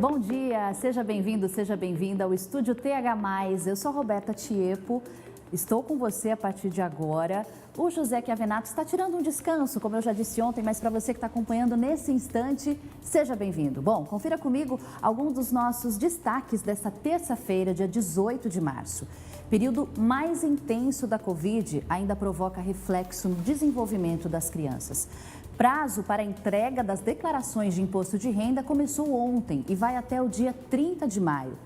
Bom dia, seja bem-vindo, seja bem-vinda ao Estúdio TH+. Eu sou Roberta Tiepo, estou com você a partir de agora. O José Chiavenato está tirando um descanso, como eu já disse ontem, mas para você que está acompanhando nesse instante, seja bem-vindo. Bom, confira comigo alguns dos nossos destaques desta terça-feira, dia 18 de março. Período mais intenso da Covid ainda provoca reflexo no desenvolvimento das crianças. Prazo para a entrega das declarações de imposto de renda começou ontem e vai até o dia 30 de maio.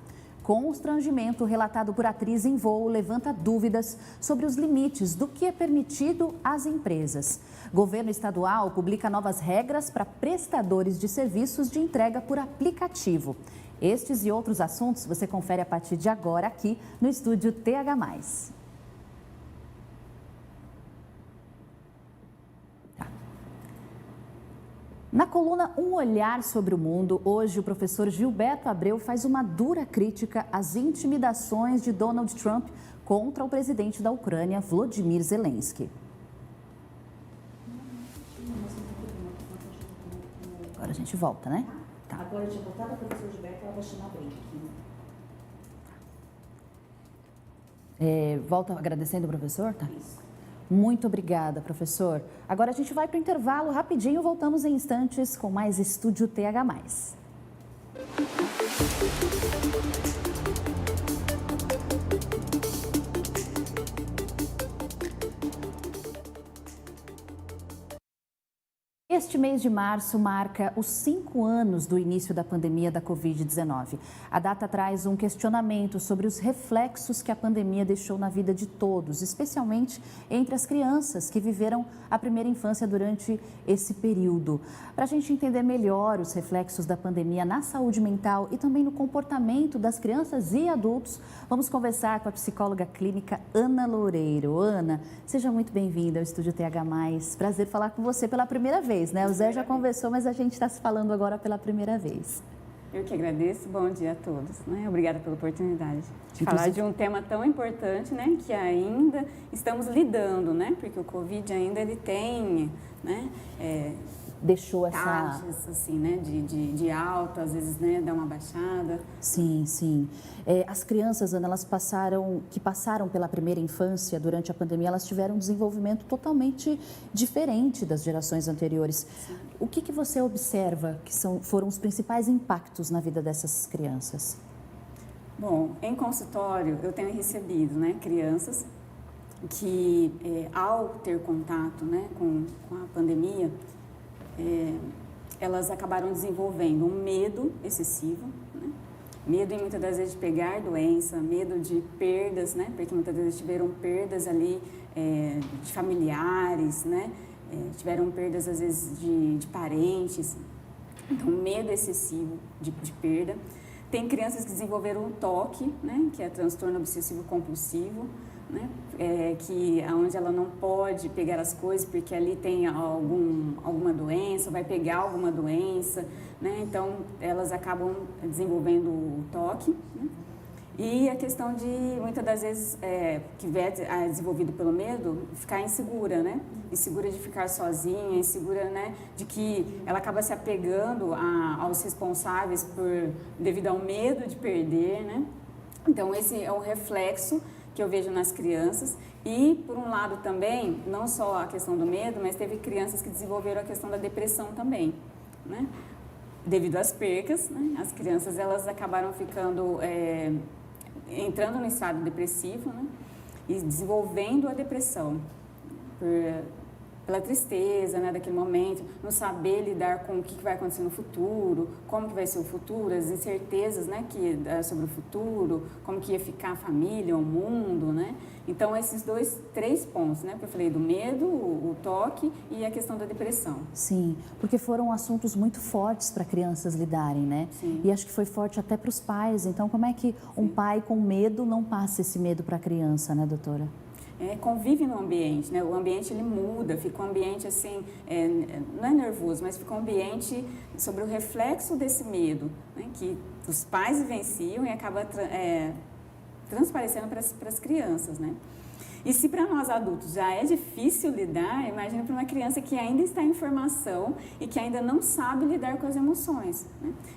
Constrangimento relatado por atriz em voo levanta dúvidas sobre os limites do que é permitido às empresas. Governo estadual publica novas regras para prestadores de serviços de entrega por aplicativo. Estes e outros assuntos você confere a partir de agora aqui no Estúdio TH+. Na coluna Um Olhar sobre o Mundo, hoje o professor Gilberto Abreu faz uma dura crítica às intimidações de Donald Trump contra o presidente da Ucrânia, Volodymyr Zelensky. Agora a gente volta, né? Tá. Agora eu tinha voltado a professor Gilberto, ela vai chamar a Brenda aqui. Volta agradecendo o professor, tá? Isso. Muito obrigada, professor. Agora a gente vai para o intervalo rapidinho, voltamos em instantes com mais Estúdio TH+. Este mês de março marca os 5 anos do início da pandemia da Covid-19. A data traz um questionamento sobre os reflexos que a pandemia deixou na vida de todos, especialmente entre as crianças que viveram a primeira infância durante esse período. Para a gente entender melhor os reflexos da pandemia na saúde mental e também no comportamento das crianças e adultos, vamos conversar com a psicóloga clínica Ana Loureiro. Ana, seja muito bem-vinda ao Estúdio TH+. Prazer falar com você pela primeira vez. O Zé já conversou, mas a gente está se falando agora pela primeira vez. Eu que agradeço, bom dia a todos. Obrigada pela oportunidade de falar de um tema tão importante, que ainda estamos lidando, porque o Covid ainda ele tem, deixou essa taxas assim, de alta, às vezes, dá uma baixada. Sim, sim. As crianças, Ana, elas passaram pela primeira infância durante a pandemia, elas tiveram um desenvolvimento totalmente diferente das gerações anteriores. Sim. O que você observa que foram os principais impactos na vida dessas crianças? Bom, em consultório eu tenho recebido, crianças que ao ter contato, com a pandemia, elas acabaram desenvolvendo um medo excessivo, medo muitas das vezes de pegar doença, medo de perdas, porque muitas vezes tiveram perdas ali de familiares, tiveram perdas às vezes de parentes, então medo excessivo de perda. Tem crianças que desenvolveram um TOC, que é transtorno obsessivo compulsivo, que onde ela não pode pegar as coisas porque ali tem alguma doença, vai pegar alguma doença, então elas acabam desenvolvendo o TOC. E a questão de, muitas das vezes, que é desenvolvido pelo medo, ficar insegura, insegura de ficar sozinha, insegura, de que ela acaba se apegando aos responsáveis devido ao medo de perder, Então esse é um reflexo que eu vejo nas crianças e, por um lado também, não só a questão do medo, mas teve crianças que desenvolveram a questão da depressão também, Devido às percas, as crianças elas acabaram ficando, entrando no estado depressivo, e desenvolvendo a depressão pela tristeza, daquele momento, não saber lidar com o que vai acontecer no futuro, como que vai ser o futuro, as incertezas, sobre o futuro, como que ia ficar a família, o mundo, Então, esses três pontos, que eu falei do medo, o toque e a questão da depressão. Sim, porque foram assuntos muito fortes para crianças lidarem, Sim. E acho que foi forte até para os pais. Então, como é que um pai com medo não passa esse medo para a criança, doutora? Convive no ambiente, o ambiente ele muda, fica um ambiente assim, não é nervoso, mas fica um ambiente sobre o reflexo desse medo, que os pais vivenciam e acaba transparecendo para as crianças, E se para nós adultos já é difícil lidar, imagina para uma criança que ainda está em formação e que ainda não sabe lidar com as emoções,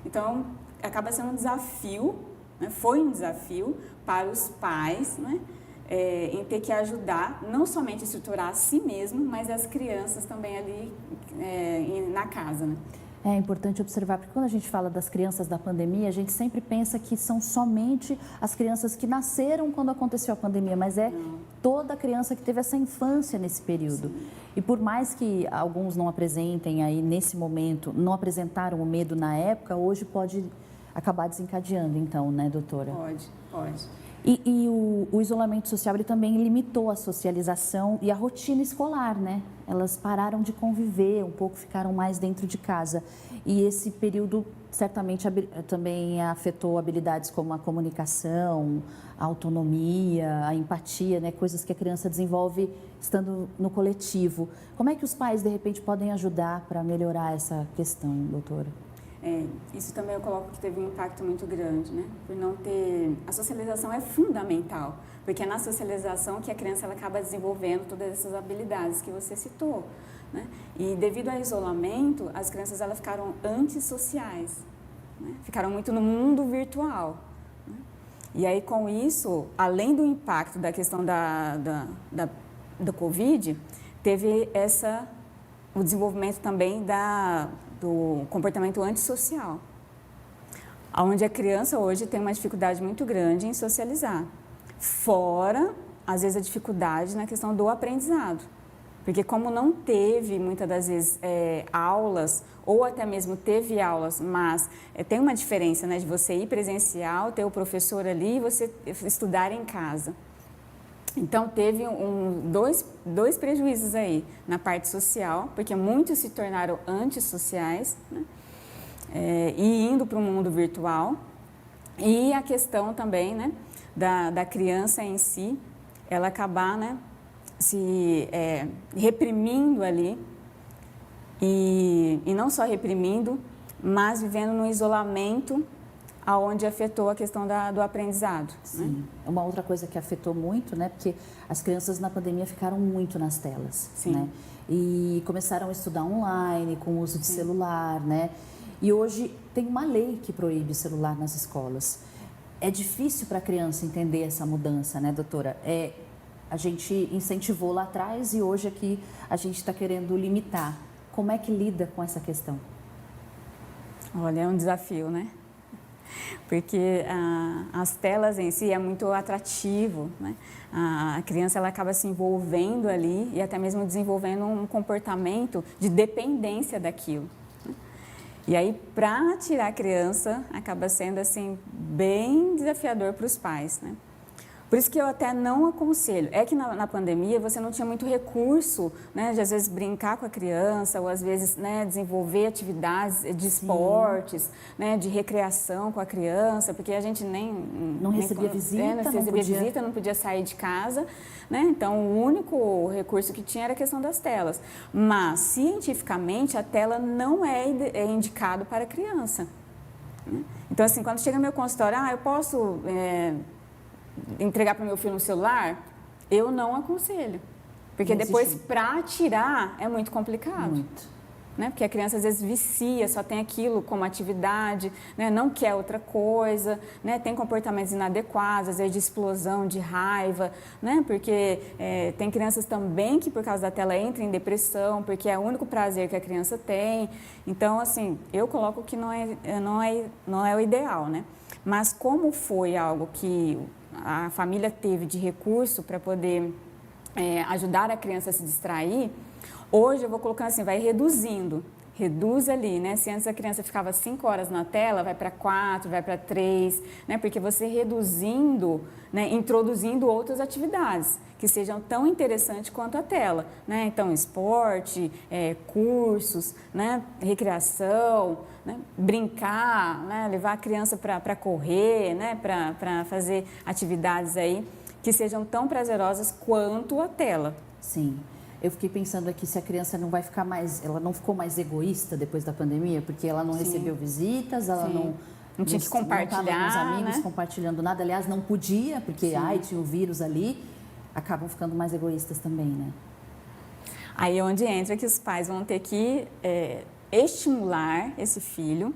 Então, acaba sendo um desafio, né? Foi um desafio para os pais, né? Em ter que ajudar, não somente a estruturar a si mesmo, mas as crianças também ali na casa, né? É importante observar, porque quando a gente fala das crianças da pandemia, a gente sempre pensa que são somente as crianças que nasceram quando aconteceu a pandemia, mas toda criança que teve essa infância nesse período. Sim. E por mais que alguns não apresentem aí nesse momento, não apresentaram o medo na época, hoje pode acabar desencadeando então, né, doutora? Pode. E o isolamento social, ele também limitou a socialização e a rotina escolar, né? Elas pararam de conviver um pouco, ficaram mais dentro de casa. E esse período certamente também afetou habilidades como a comunicação, a autonomia, a empatia, né? Coisas que a criança desenvolve estando no coletivo. Como é que os pais, de repente, podem ajudar para melhorar essa questão, doutora? Isso também eu coloco que teve um impacto muito grande, né? Por não ter... A socialização é fundamental, porque é na socialização que a criança ela acaba desenvolvendo todas essas habilidades que você citou, né? E devido ao isolamento, as crianças elas ficaram antissociais, né? Ficaram muito no mundo virtual, né? E aí com isso, além do impacto da questão do Covid, teve o desenvolvimento também do comportamento antissocial, onde a criança hoje tem uma dificuldade muito grande em socializar, fora, às vezes, a dificuldade na questão do aprendizado, porque como não teve, muitas das vezes, aulas, ou até mesmo teve aulas, mas tem uma diferença, né, de você ir presencial, ter o professor ali e você estudar em casa. Então, teve dois prejuízos aí na parte social, porque muitos se tornaram antissociais, né? E indo para o mundo virtual. E a questão também, né, da criança em si, ela acabar, né, se reprimindo ali, e não só reprimindo, mas vivendo no isolamento, aonde afetou a questão do aprendizado. Sim. Né? Uma outra coisa que afetou muito, né? Porque as crianças na pandemia ficaram muito nas telas, Sim. né? E começaram a estudar online, com o uso de celular, né? E hoje tem uma lei que proíbe celular nas escolas. É difícil para a criança entender essa mudança, né, doutora? A gente incentivou lá atrás e hoje aqui a gente está querendo limitar. Como é que lida com essa questão? Olha, é um desafio, né? Porque as telas em si é muito atrativo, né? A criança ela acaba se envolvendo ali e até mesmo desenvolvendo um comportamento de dependência daquilo, né? E aí, para tirar a criança, acaba sendo assim bem desafiador para os pais, né? Por isso que eu até não aconselho. É que na pandemia você não tinha muito recurso, né, de às vezes brincar com a criança ou às vezes, né, desenvolver atividades de esportes, né, de recreação com a criança, porque a gente não recebia visita, não podia sair de casa, né? Então o único recurso que tinha era a questão das telas. Mas cientificamente a tela não é indicado para a criança, né? Então assim, quando chega no meu consultório, eu posso entregar para o meu filho no celular, eu não aconselho. Porque depois, para tirar, é muito complicado. Muito. Né? Porque a criança, às vezes, vicia, só tem aquilo como atividade, né? Não quer outra coisa, né? Tem comportamentos inadequados, às vezes de explosão, de raiva, né? Porque tem crianças também que, por causa da tela, entram em depressão, porque é o único prazer que a criança tem. Então, assim, eu coloco que não é o ideal, né? Mas como foi algo que a família teve de recurso para poder ajudar a criança a se distrair, hoje eu vou colocando assim, vai reduzindo. Reduz ali, né? Se antes a criança ficava 5 horas na tela, vai para 4, vai para 3, né? Porque você reduzindo, né? Introduzindo outras atividades que sejam tão interessantes quanto a tela, né? Então, esporte, cursos, né? Recreação, né? Brincar, né? Levar a criança para correr, né? Para fazer atividades aí que sejam tão prazerosas quanto a tela. Sim. Eu fiquei pensando aqui se a criança não vai ficar ela não ficou mais egoísta depois da pandemia, porque ela não recebeu visitas, ela não tinha que compartilhar, não estava com os amigos, né? compartilhando nada. Aliás, não podia, porque tinha o vírus ali. Acabam ficando mais egoístas também, né? Aí é onde entra que os pais vão ter que estimular esse filho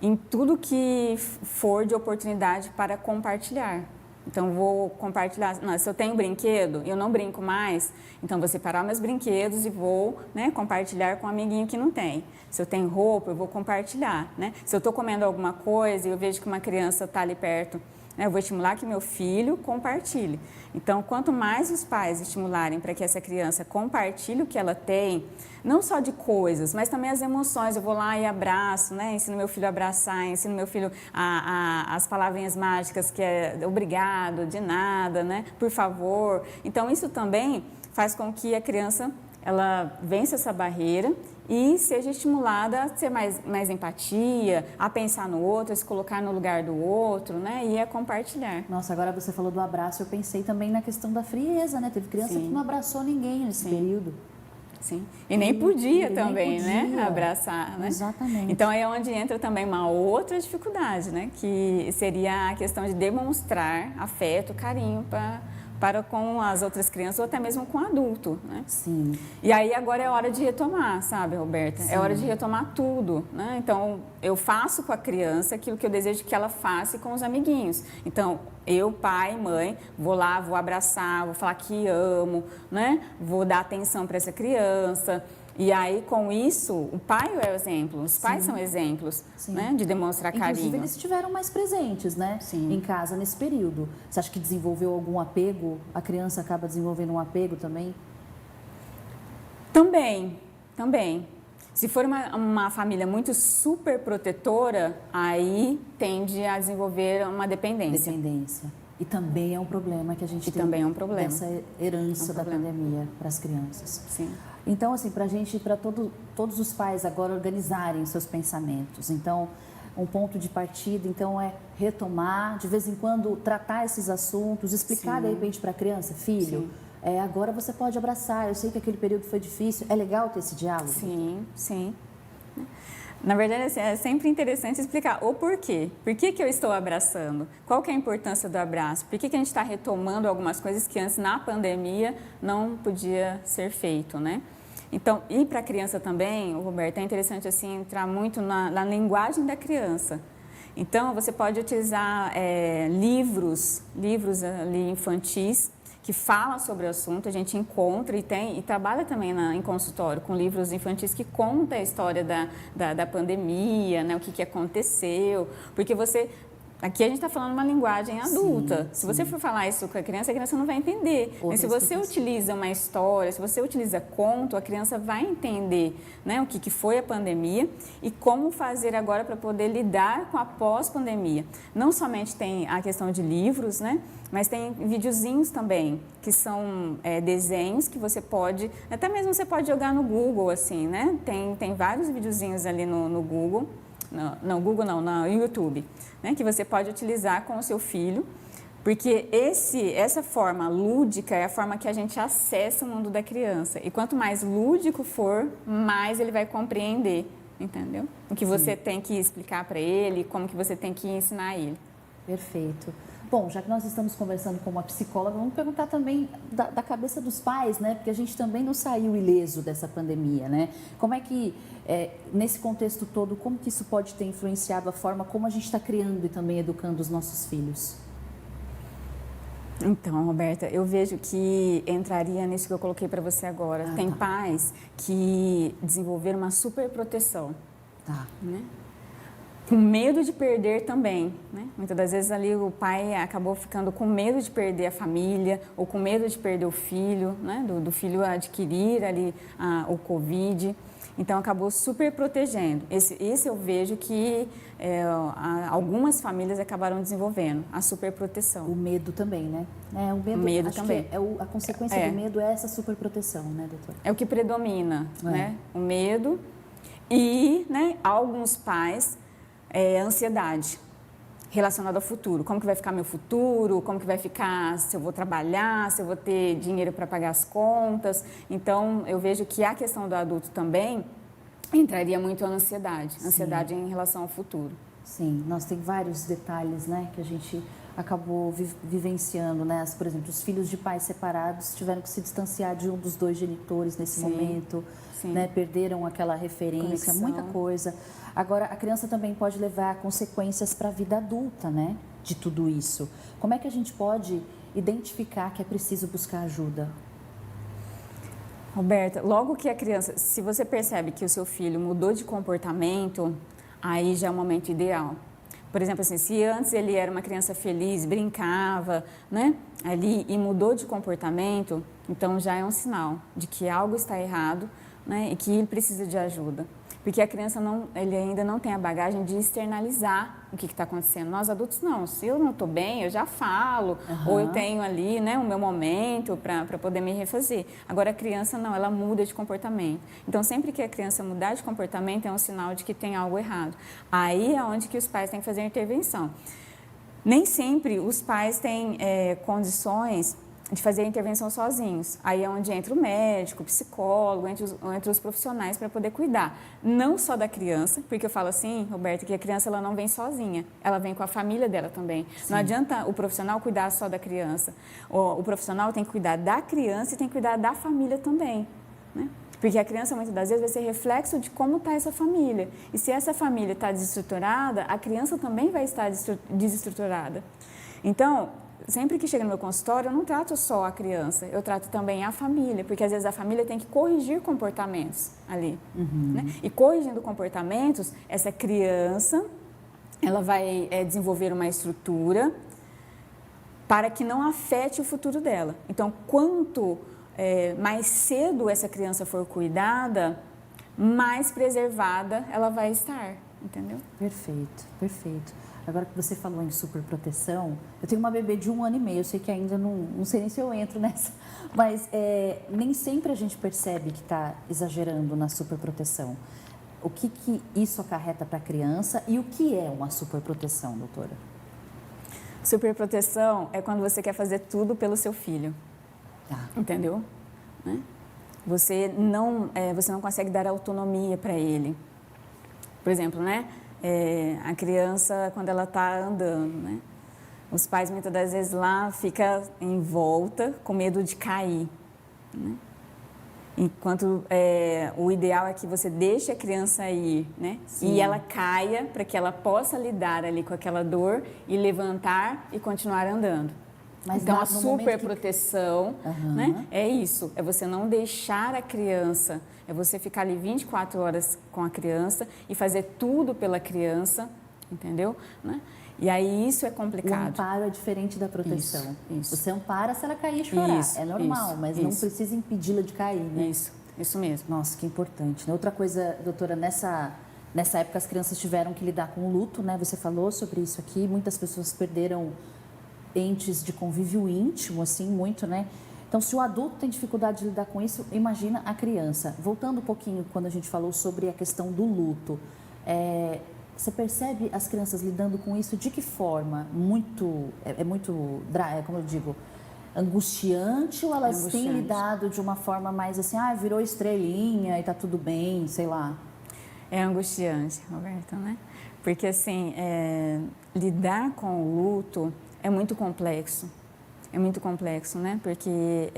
em tudo que for de oportunidade para compartilhar. Então, vou compartilhar. Não, se eu tenho brinquedo e eu não brinco mais, então vou separar meus brinquedos e vou, né, compartilhar com um amiguinho que não tem. Se eu tenho roupa, eu vou compartilhar, né? Se eu estou comendo alguma coisa e eu vejo que uma criança está ali perto, né, eu vou estimular que meu filho compartilhe. Então, quanto mais os pais estimularem para que essa criança compartilhe o que ela tem, não só de coisas, mas também as emoções. Eu vou lá e abraço, né? Ensino meu filho a abraçar, ensino meu filho as palavrinhas mágicas, que é obrigado, de nada, né? Por favor. Então, isso também faz com que a criança ela vença essa barreira e seja estimulada a ter mais empatia, a pensar no outro, a se colocar no lugar do outro, né? E a compartilhar. Nossa, agora você falou do abraço, eu pensei também na questão da frieza, né? Teve criança que não abraçou ninguém nesse período. Sim, e nem podia nem também, podia. né, abraçar, né? Exatamente. Então, é onde entra também uma outra dificuldade, né, que seria a questão de demonstrar afeto, carinho para com as outras crianças ou até mesmo com o adulto, né? Sim. E aí agora é hora de retomar, sabe, Roberta? Sim. É hora de retomar tudo, né? Então, eu faço com a criança aquilo que eu desejo que ela faça com os amiguinhos. Então, eu, pai, mãe, vou lá, vou abraçar, vou falar que amo, né? Vou dar atenção para essa criança. E aí, com isso, o pai é o exemplo, os pais são exemplos, né, de demonstrar carinho. Inclusive, eles estiveram mais presentes, né, em casa nesse período. Você acha que desenvolveu algum apego? A criança acaba desenvolvendo um apego também? Também. Se for uma família muito super protetora, aí tende a desenvolver uma dependência. E também é um problema que a gente tem também é um problema. dessa herança da pandemia para as crianças. Sim. Então, assim, para a gente, para todos os pais agora organizarem seus pensamentos. Então, um ponto de partida, então, é retomar, de vez em quando, tratar esses assuntos, explicar, de repente, para a criança, filho, agora você pode abraçar, eu sei que aquele período foi difícil, é legal ter esse diálogo? Sim. Na verdade, assim, é sempre interessante explicar o porquê. Por que eu estou abraçando? Qual que é a importância do abraço? Por que a gente está retomando algumas coisas que antes, na pandemia, não podia ser feito, né? Então, e para a criança também, Roberto, é interessante assim, entrar muito na linguagem da criança. Então, você pode utilizar livros ali infantis, que fala sobre o assunto, a gente encontra e trabalha também em consultório com livros infantis que contam a história da pandemia, né, o que aconteceu, porque aqui a gente está falando uma linguagem adulta. Se você for falar isso com a criança não vai entender. Mas se você utiliza uma história, se você utiliza conto, a criança vai entender, né, o que foi a pandemia e como fazer agora para poder lidar com a pós-pandemia. Não somente tem a questão de livros, né, mas tem videozinhos também, que são desenhos que você pode, até mesmo você pode jogar no Google, assim, né? Tem vários videozinhos ali no Google. No YouTube, né, que você pode utilizar com o seu filho, porque essa forma lúdica é a forma que a gente acessa o mundo da criança. E quanto mais lúdico for, mais ele vai compreender, entendeu? O que você tem que explicar para ele, como que você tem que ensinar ele. Perfeito. Bom, já que nós estamos conversando com uma psicóloga, vamos perguntar também da cabeça dos pais, né? Porque a gente também não saiu ileso dessa pandemia, né? Como é que, nesse contexto todo, como que isso pode ter influenciado a forma como a gente está criando e também educando os nossos filhos? Então, Roberta, eu vejo que entraria nisso que eu coloquei para você agora. Tem pais que desenvolveram uma superproteção, né? Com medo de perder também, né? Muitas das vezes ali o pai acabou ficando com medo de perder a família ou com medo de perder o filho, né? Do filho adquirir ali o Covid. Então, acabou super protegendo. Esse eu vejo que algumas famílias acabaram desenvolvendo, a superproteção. O medo também, né? O medo também. A consequência do medo é essa superproteção, né, doutora? É o que predomina, né? O medo e, né, alguns pais, ansiedade relacionada ao futuro. Como que vai ficar meu futuro? Como que vai ficar se eu vou trabalhar? Se eu vou ter dinheiro para pagar as contas? Então, eu vejo que a questão do adulto também entraria muito a ansiedade em relação ao futuro. Sim, nós tem vários detalhes, né, que a gente acabou vivenciando, né? Por exemplo, os filhos de pais separados tiveram que se distanciar de um dos dois genitores nesse momento, né? Perderam aquela referência, muita coisa. Agora, a criança também pode levar consequências para a vida adulta, né? De tudo isso. Como é que a gente pode identificar que é preciso buscar ajuda? Roberta, logo que a criança, se você percebe que o seu filho mudou de comportamento, aí já é o momento ideal. Por exemplo, assim, se antes ele era uma criança feliz, brincava, né, ali e mudou de comportamento, então já é um sinal de que algo está errado, né, e que ele precisa de ajuda. Porque a criança ele ainda não tem a bagagem de externalizar o que está acontecendo. Nós adultos não, se eu não estou bem, eu já falo, ou eu tenho ali, né, o meu momento para poder me refazer. Agora a criança não, ela muda de comportamento. Então sempre que a criança mudar de comportamento é um sinal de que tem algo errado. Aí é onde que os pais têm que fazer a intervenção. Nem sempre os pais têm condições de fazer a intervenção sozinhos. Aí é onde entra o médico, o psicólogo, entre os profissionais para poder cuidar. Não só da criança, porque eu falo assim, Roberta, que a criança ela não vem sozinha, ela vem com a família dela também. Sim. Não adianta o profissional cuidar só da criança. O profissional tem que cuidar da criança e tem que cuidar da família também, né? Porque a criança, muitas das vezes, vai ser reflexo de como está essa família. E se essa família está desestruturada, a criança também vai estar desestruturada. Então, sempre que chega no meu consultório, eu não trato só a criança, eu trato também a família, porque às vezes a família tem que corrigir comportamentos ali. Né? E corrigindo comportamentos, essa criança, ela vai desenvolver uma estrutura para que não afete o futuro dela. Então, quanto mais cedo essa criança for cuidada, mais preservada ela vai estar, entendeu? Perfeito, perfeito. Agora que você falou em superproteção, eu tenho uma bebê de 1 ano e meio, eu sei que ainda não sei nem se eu entro nessa, mas nem sempre a gente percebe que está exagerando na superproteção. O que isso acarreta para a criança e o que é uma superproteção, doutora? Superproteção é quando você quer fazer tudo pelo seu filho, entendeu? Né? Você não consegue dar autonomia para ele. Por exemplo, né? A criança, quando ela está andando, né? Os pais, muitas das vezes, lá ficam em volta, com medo de cair, né? Enquanto o ideal é que você deixe a criança ir, né? Sim. E ela caia para que ela possa lidar ali com aquela dor e levantar e continuar andando. Mas então, a superproteção, né, é isso, é você não deixar a criança, é você ficar ali 24 horas com a criança e fazer tudo pela criança, entendeu? Né? E aí isso é complicado. O amparo é diferente da proteção. Isso. Você ampara se ela cair e chorar, é normal, mas não precisa impedi-la de cair, né? Isso mesmo. Nossa, que importante. Outra coisa, doutora, nessa época as crianças tiveram que lidar com o luto, né? Você falou sobre isso aqui, muitas pessoas perderam entes de convívio íntimo, assim, muito, né? Então, se o adulto tem dificuldade de lidar com isso, imagina a criança. Voltando um pouquinho, quando a gente falou sobre a questão do luto, você percebe as crianças lidando com isso de que forma? Como eu digo, angustiante ou elas têm lidado de uma forma mais assim, virou estrelinha e tá tudo bem, sei lá? É angustiante, Roberta, né? Porque, assim, lidar com o luto é muito complexo, né? Porque,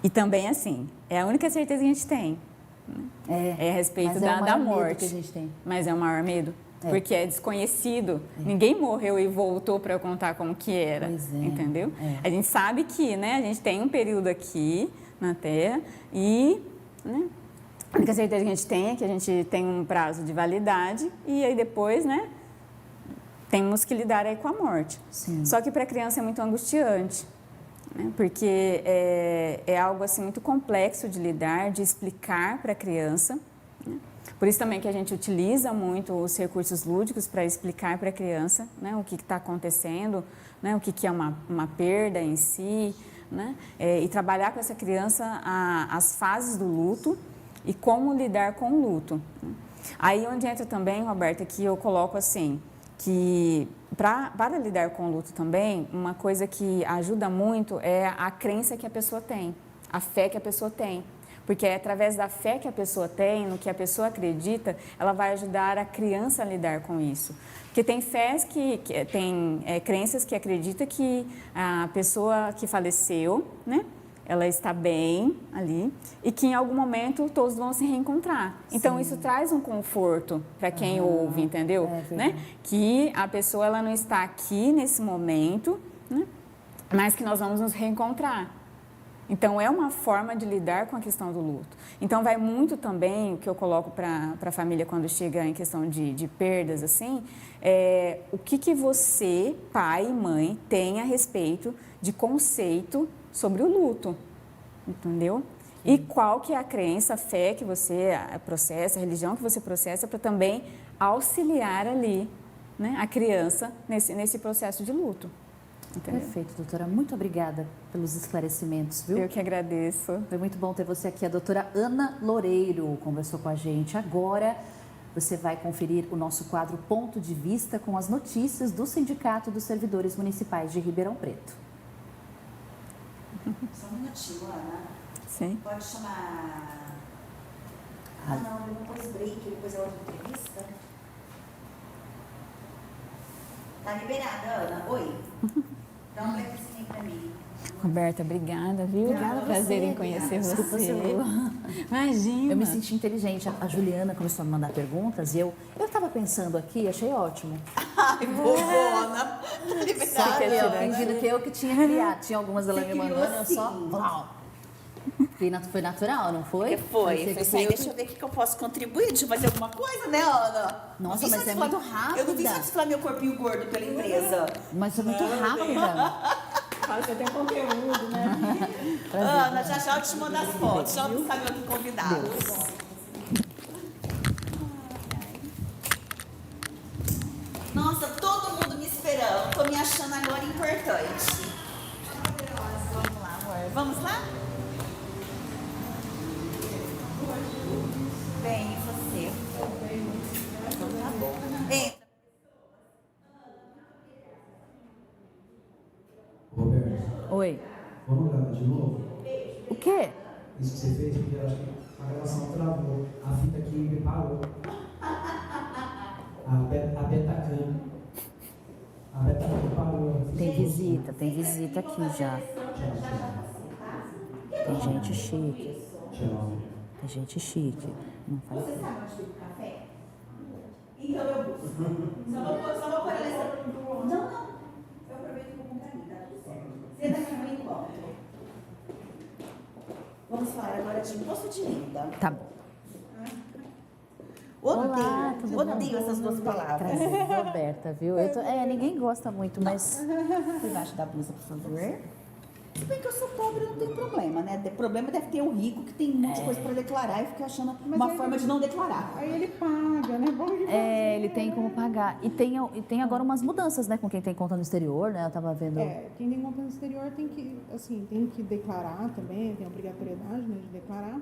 e também, assim, é a única certeza que a gente tem, né? É a respeito da morte. Que a gente tem. Mas é o maior medo, porque é desconhecido. Ninguém morreu e voltou para eu contar como que era, entendeu? A gente sabe que, né, a gente tem um período aqui na Terra e, né, a única certeza que a gente tem é que a gente tem um prazo de validade e aí depois, né, temos que lidar aí com a morte. Sim. Só que para a criança é muito angustiante, né? Porque é algo assim muito complexo de lidar, de explicar para a criança, né? Por isso também que a gente utiliza muito os recursos lúdicos para explicar para a criança, né, o que está acontecendo, né, o que é uma perda em si, né? E trabalhar com essa criança as fases do luto e como lidar com o luto. Aí onde entra também, Roberta, que eu coloco assim, que para lidar com o luto também, uma coisa que ajuda muito é a crença que a pessoa tem, a fé que a pessoa tem. Porque é através da fé que a pessoa tem, no que a pessoa acredita, ela vai ajudar a criança a lidar com isso. Porque tem fés tem crenças que acreditam que a pessoa que faleceu, né, ela está bem ali e que em algum momento todos vão se reencontrar. Então isso traz um conforto para quem ouve, entendeu? Né? Que a pessoa ela não está aqui nesse momento, né, mas que nós vamos nos reencontrar. Então, é uma forma de lidar com a questão do luto. Então, vai muito também, o que eu coloco para a família quando chega em questão de perdas, assim, o que você, pai e mãe, tem a respeito de conceito sobre o luto, entendeu? E qual que é a crença, a fé que você processa, a religião que você processa para também auxiliar ali, né, a criança nesse processo de luto. Entendeu? Perfeito, doutora. Muito obrigada pelos esclarecimentos, viu? Eu que agradeço. Foi muito bom ter você aqui. A doutora Ana Loureiro conversou com a gente. Agora você vai conferir o nosso quadro Ponto de Vista com as notícias do Sindicato dos Servidores Municipais de Ribeirão Preto. Só um minutinho, Ana. Sim. Pode chamar... Ah, não, ele não pôs break, depois é outra entrevista. Tá liberada, Ana. Oi. Dá um breakzinho pra mim. Roberta, obrigada, viu? Obrigada a Prazer você, em conhecer Desculpa, você. seu- Imagina. Eu me senti inteligente. A Juliana começou a me mandar perguntas e eu estava pensando aqui, achei ótimo. Ai, bobona. Tá liberada. Só que eu tirante. fingindo que eu que tinha criado. Tinha algumas ela Você me criou mandando, eu só... assim. Uau. Foi natural, não foi? Foi. Parecia que Foi assim, eu deixa eu ver o que eu posso contribuir. Deixa eu fazer alguma coisa, né, Ana? Nossa, Não vim mas é satisfazer- muito rápida. Eu não vim satisfazer meu corpinho gordo pela empresa. Mas foi muito rápida. Você tem conteúdo, né? Ana, já eu te mando as fotos. Já buscar meu aqui convidado. Nossa, todo mundo me esperando. Tô me achando agora importante. Vamos lá, amor. Vamos lá? Bem, e você? Então tá bom. Entra. Roberto, Oi. vamos gravar de novo? O quê? Isso que você fez, porque eu acho que a gravação travou. A fita aqui me parou. A Betacam. A Betacam parou. Tem visita aqui já. Tem gente chique. Tchau. Tem gente chique. Não faz Você sabe onde fica o café? Então eu busco. Só vou pôr a lista. Não. Eu aproveito e vou comprar ali, tá tudo certo. Senta aqui no encontro. Vamos falar agora de imposto de renda. Tá bom. Olá, tudo bom? Odeio essas duas palavras. Prazer, Roberta, viu? Ninguém gosta muito, mas... Debaixo da blusa, por favor. Se bem que eu sou pobre, não tem problema, né? O problema deve ter o rico que tem um monte de coisa para declarar e fica achando uma forma de não declarar. Aí ele paga, né? Bom que Ele tem como pagar. E tem agora umas mudanças, né? Com quem tem conta no exterior, né? Eu tava vendo... quem tem conta no exterior tem que declarar também, tem a obrigatoriedade, né, de declarar.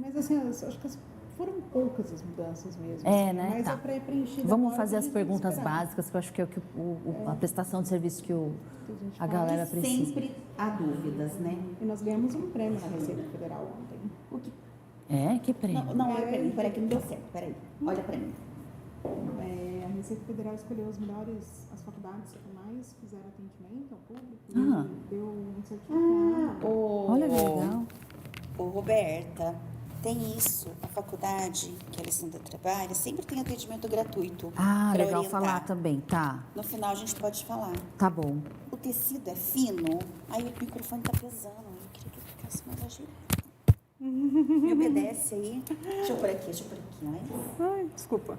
Mas assim, acho que foram poucas as mudanças mesmo. É, assim, né? Mas Tá. é pré-preenchida. Vamos agora, fazer a as gente tem que perguntas esperar. básicas, que eu acho que é o que a prestação de serviço que Que a gente a faz. galera E precisa. sempre há dúvidas, né? E nós ganhamos um prêmio na Receita Federal ontem. O que... Que prêmio. Não, olha pra mim. Peraí que não deu certo. Peraí. Olha pra mim. A Receita Federal escolheu as faculdades que mais fizeram atendimento ao público Ah. e deu um certificado. Olha que legal. Ô, Roberta, tem isso. A faculdade que a Alessandra trabalha sempre tem atendimento gratuito. Ah, pra legal orientar. falar também. Tá, No final a gente pode falar. tá bom. O tecido é fino, aí o microfone tá pesando. Eu queria que ele ficasse mais ajeitado. Me obedece aí. Deixa eu pôr aqui, olha. Ai, desculpa.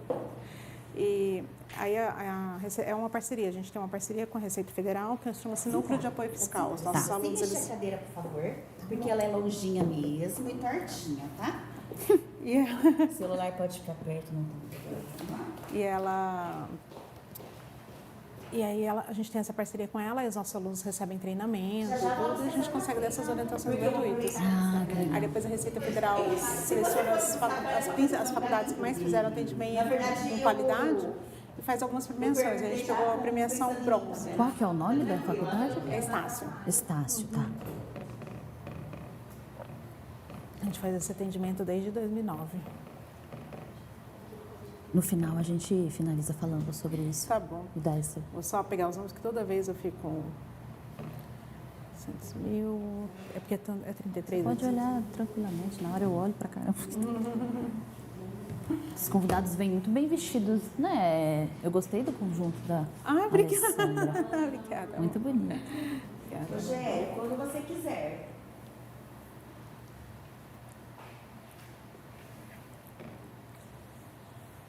E aí é uma parceria, a gente tem uma parceria com a Receita Federal que chama-se Núcleo de Apoio Fiscal. Os nossos Você alunos, deixa a eles... cadeira, por favor, porque ela é longinha mesmo e tortinha, tá? E O celular pode ficar perto, não tá? E aí a gente tem essa parceria com ela e os nossos alunos recebem treinamento e tudo, e a gente consegue dar essas orientações gratuitas. Aí depois a Receita Federal seleciona as faculdades que mais fizeram atendimento com qualidade e faz algumas premiações. A gente pegou a premiação bronze. Qual que é o nome da faculdade? É Estácio. Estácio, tá. gente faz esse atendimento desde 2009. No final, a gente finaliza falando sobre isso. Tá bom. E dá esse... Vou só pegar os números, que toda vez eu fico... 100 mil... É porque é 33. Pode olhar tranquilamente, na hora eu olho pra caramba. Os convidados vêm muito bem vestidos, né? Eu gostei do conjunto da Obrigada. Alessandra. Obrigada. Muito bonito. Obrigada. Rogério, quando você quiser.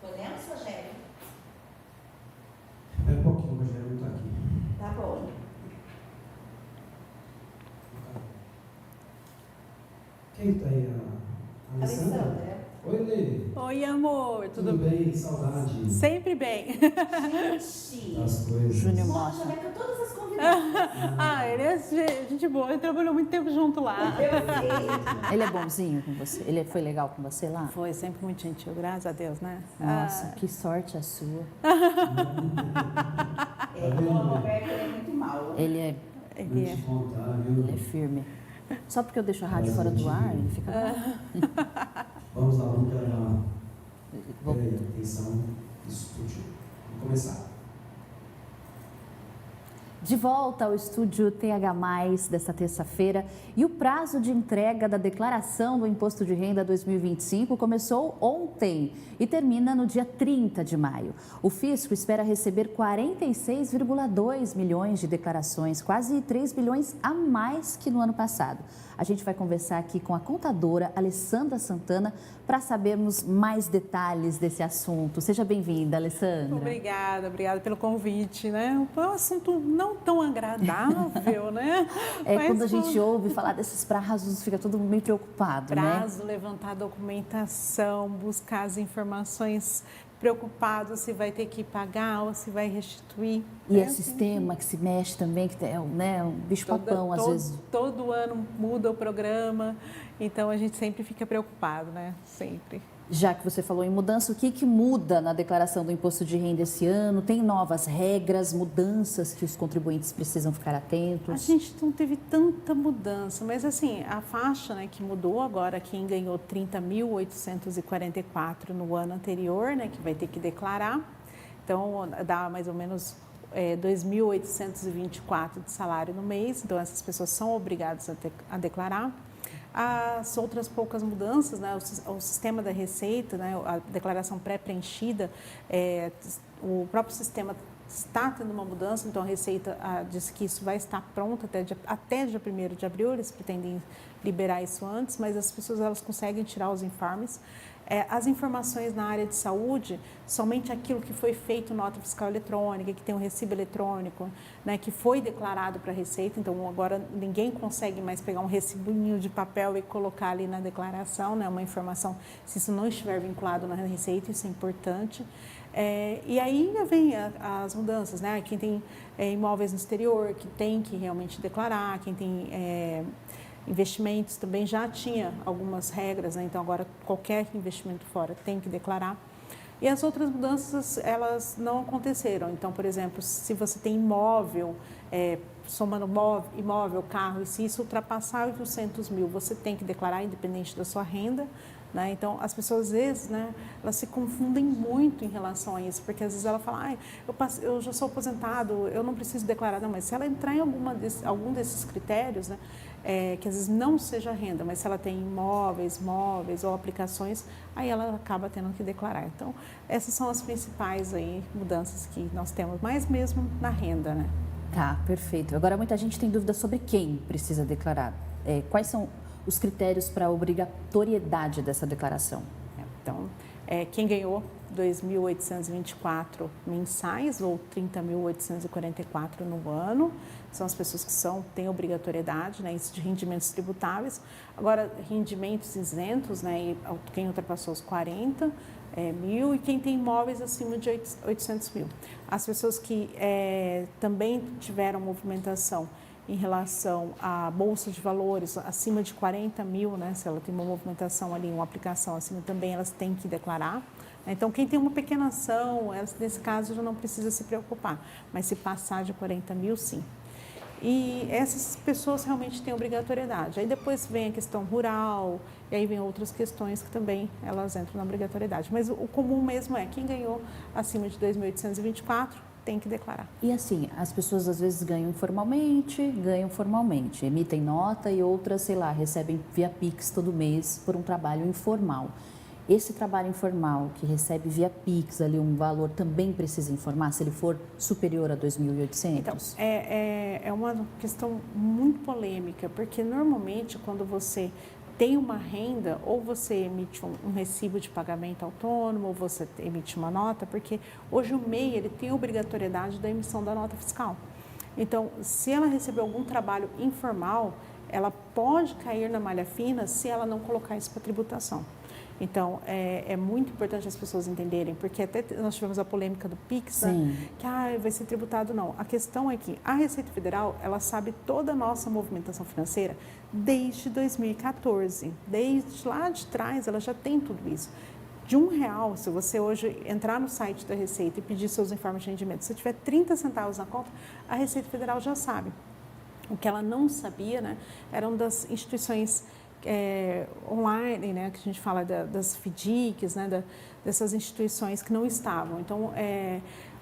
Podemos, Rogério? Espera um pouquinho, o Rogério não está aqui. Tá bom. Quem está aí? A Alessandra? Alessandra. Oi, Lê. Oi, amor. Tudo bem? Saudade Sempre bem. Gente, das coisas. Júnior nossa, mostra. já todas as convidadas. Ele é gente boa. Ele trabalhou muito tempo junto lá. Eu sei. Ele é bonzinho com você? Ele foi legal com você lá? Foi sempre muito gentil, graças a Deus, né? Nossa, que sorte a sua. O Roberto é muito mal. Ele é Ele Vou te contar, viu? Ele é firme. Só porque eu deixo a rádio fora do ar, ele fica bravo. Vamos lá, vamos gravar. Vou- Peraí, atenção, estúdio. Vamos começar. De volta ao estúdio TH+, desta terça-feira, e o prazo de entrega da declaração do Imposto de Renda 2025 começou ontem e termina no dia 30 de maio. O fisco espera receber 46,2 milhões de declarações, quase 3 bilhões a mais que no ano passado. A gente vai conversar aqui com a contadora Alessandra Santana para sabermos mais detalhes desse assunto. Seja bem-vinda, Alessandra. Obrigada pelo convite, né? Foi um assunto não tão agradável, né? Mas Quando a gente ouve falar desses prazos, fica todo mundo meio preocupado, né? prazo, levantar documentação, buscar as informações, preocupado se vai ter que pagar ou se vai restituir. E é assim, sistema que se mexe também, que é né, um bicho-papão, às vezes. Todo ano muda o programa, então a gente sempre fica preocupado, né? Sempre. Já que você falou em mudança, o que muda na declaração do imposto de renda esse ano? Tem novas regras, mudanças que os contribuintes precisam ficar A atentos? gente não teve tanta mudança, mas assim, a faixa, né, que mudou agora, quem ganhou 30.844 no ano anterior, né, que vai ter que declarar, então dá mais ou menos 2.824 de salário no mês, então essas pessoas são obrigadas a declarar. As outras poucas mudanças, né, o sistema da Receita, né, a declaração pré-preenchida, o próprio sistema está tendo uma mudança, então a Receita disse que isso vai estar pronto até dia 1º de abril, eles pretendem liberar isso antes, mas as pessoas elas conseguem tirar os informes. As informações na área de saúde, somente aquilo que foi feito nota fiscal eletrônica, que tem um recibo eletrônico, né, que foi declarado para a Receita, então agora ninguém consegue mais pegar um recibinho de papel e colocar ali na declaração, né, uma informação, se isso não estiver vinculado na Receita, isso é importante. E aí vem as mudanças, né? Quem tem imóveis no exterior, que tem que realmente declarar, quem tem investimentos também já tinha algumas regras, né? Então agora qualquer investimento fora tem que declarar. E as outras mudanças, elas não aconteceram. Então, por exemplo, se você tem imóvel, somando imóvel, carro, e se isso ultrapassar 800 mil, você tem que declarar, independente da sua renda. Né? Então, as pessoas, às vezes, né, elas se confundem muito em relação a isso, porque às vezes ela fala, eu já sou aposentado, eu não preciso declarar. Não, mas se ela entrar em algum desses critérios, né, que às vezes não seja renda, mas se ela tem imóveis, móveis ou aplicações, aí ela acaba tendo que declarar. Então, essas são as principais aí, mudanças que nós temos, mais mesmo na renda, né? Tá, perfeito. Agora, muita gente tem dúvida sobre quem precisa declarar. Quais são os critérios para a obrigatoriedade dessa declaração? Então, quem ganhou 2.824 mensais ou 30.844 no ano, são as pessoas que têm obrigatoriedade, né, isso de rendimentos tributáveis. Agora, rendimentos isentos, né, e quem ultrapassou os 40 mil, e quem tem imóveis acima de 800 mil. As pessoas que também tiveram movimentação em relação à bolsa de valores acima de 40 mil, né, se ela tem uma movimentação ali, uma aplicação acima, também elas têm que declarar. Então, quem tem uma pequena ação, nesse caso já não precisa se preocupar, mas se passar de 40 mil, sim. E essas pessoas realmente têm obrigatoriedade. Aí depois vem a questão rural, e aí vem outras questões que também elas entram na obrigatoriedade. Mas o comum mesmo é, quem ganhou acima de 2.824 tem que declarar. E assim, as pessoas às vezes ganham formalmente, emitem nota e outras, sei lá, recebem via Pix todo mês por um trabalho informal. Esse trabalho informal que recebe via Pix ali um valor também precisa informar se ele for superior a 2.800? Então, é uma questão muito polêmica, porque normalmente quando você tem uma renda, ou você emite um recibo de pagamento autônomo, ou você emite uma nota, porque hoje o MEI ele tem obrigatoriedade da emissão da nota fiscal. Então, se ela receber algum trabalho informal, ela pode cair na malha fina se ela não colocar isso para tributação. Então, é muito importante as pessoas entenderem, porque até nós tivemos a polêmica do PIX, né? Que vai ser tributado, não. A questão é que a Receita Federal, ela sabe toda a nossa movimentação financeira desde 2014. Desde lá de trás, ela já tem tudo isso. De R$1, se você hoje entrar no site da Receita e pedir seus informes de rendimento, se tiver 30 centavos na conta, a Receita Federal já sabe. O que ela não sabia, né, eram das instituições online, né, que a gente fala das FDICs, né, dessas instituições que não estavam. Então,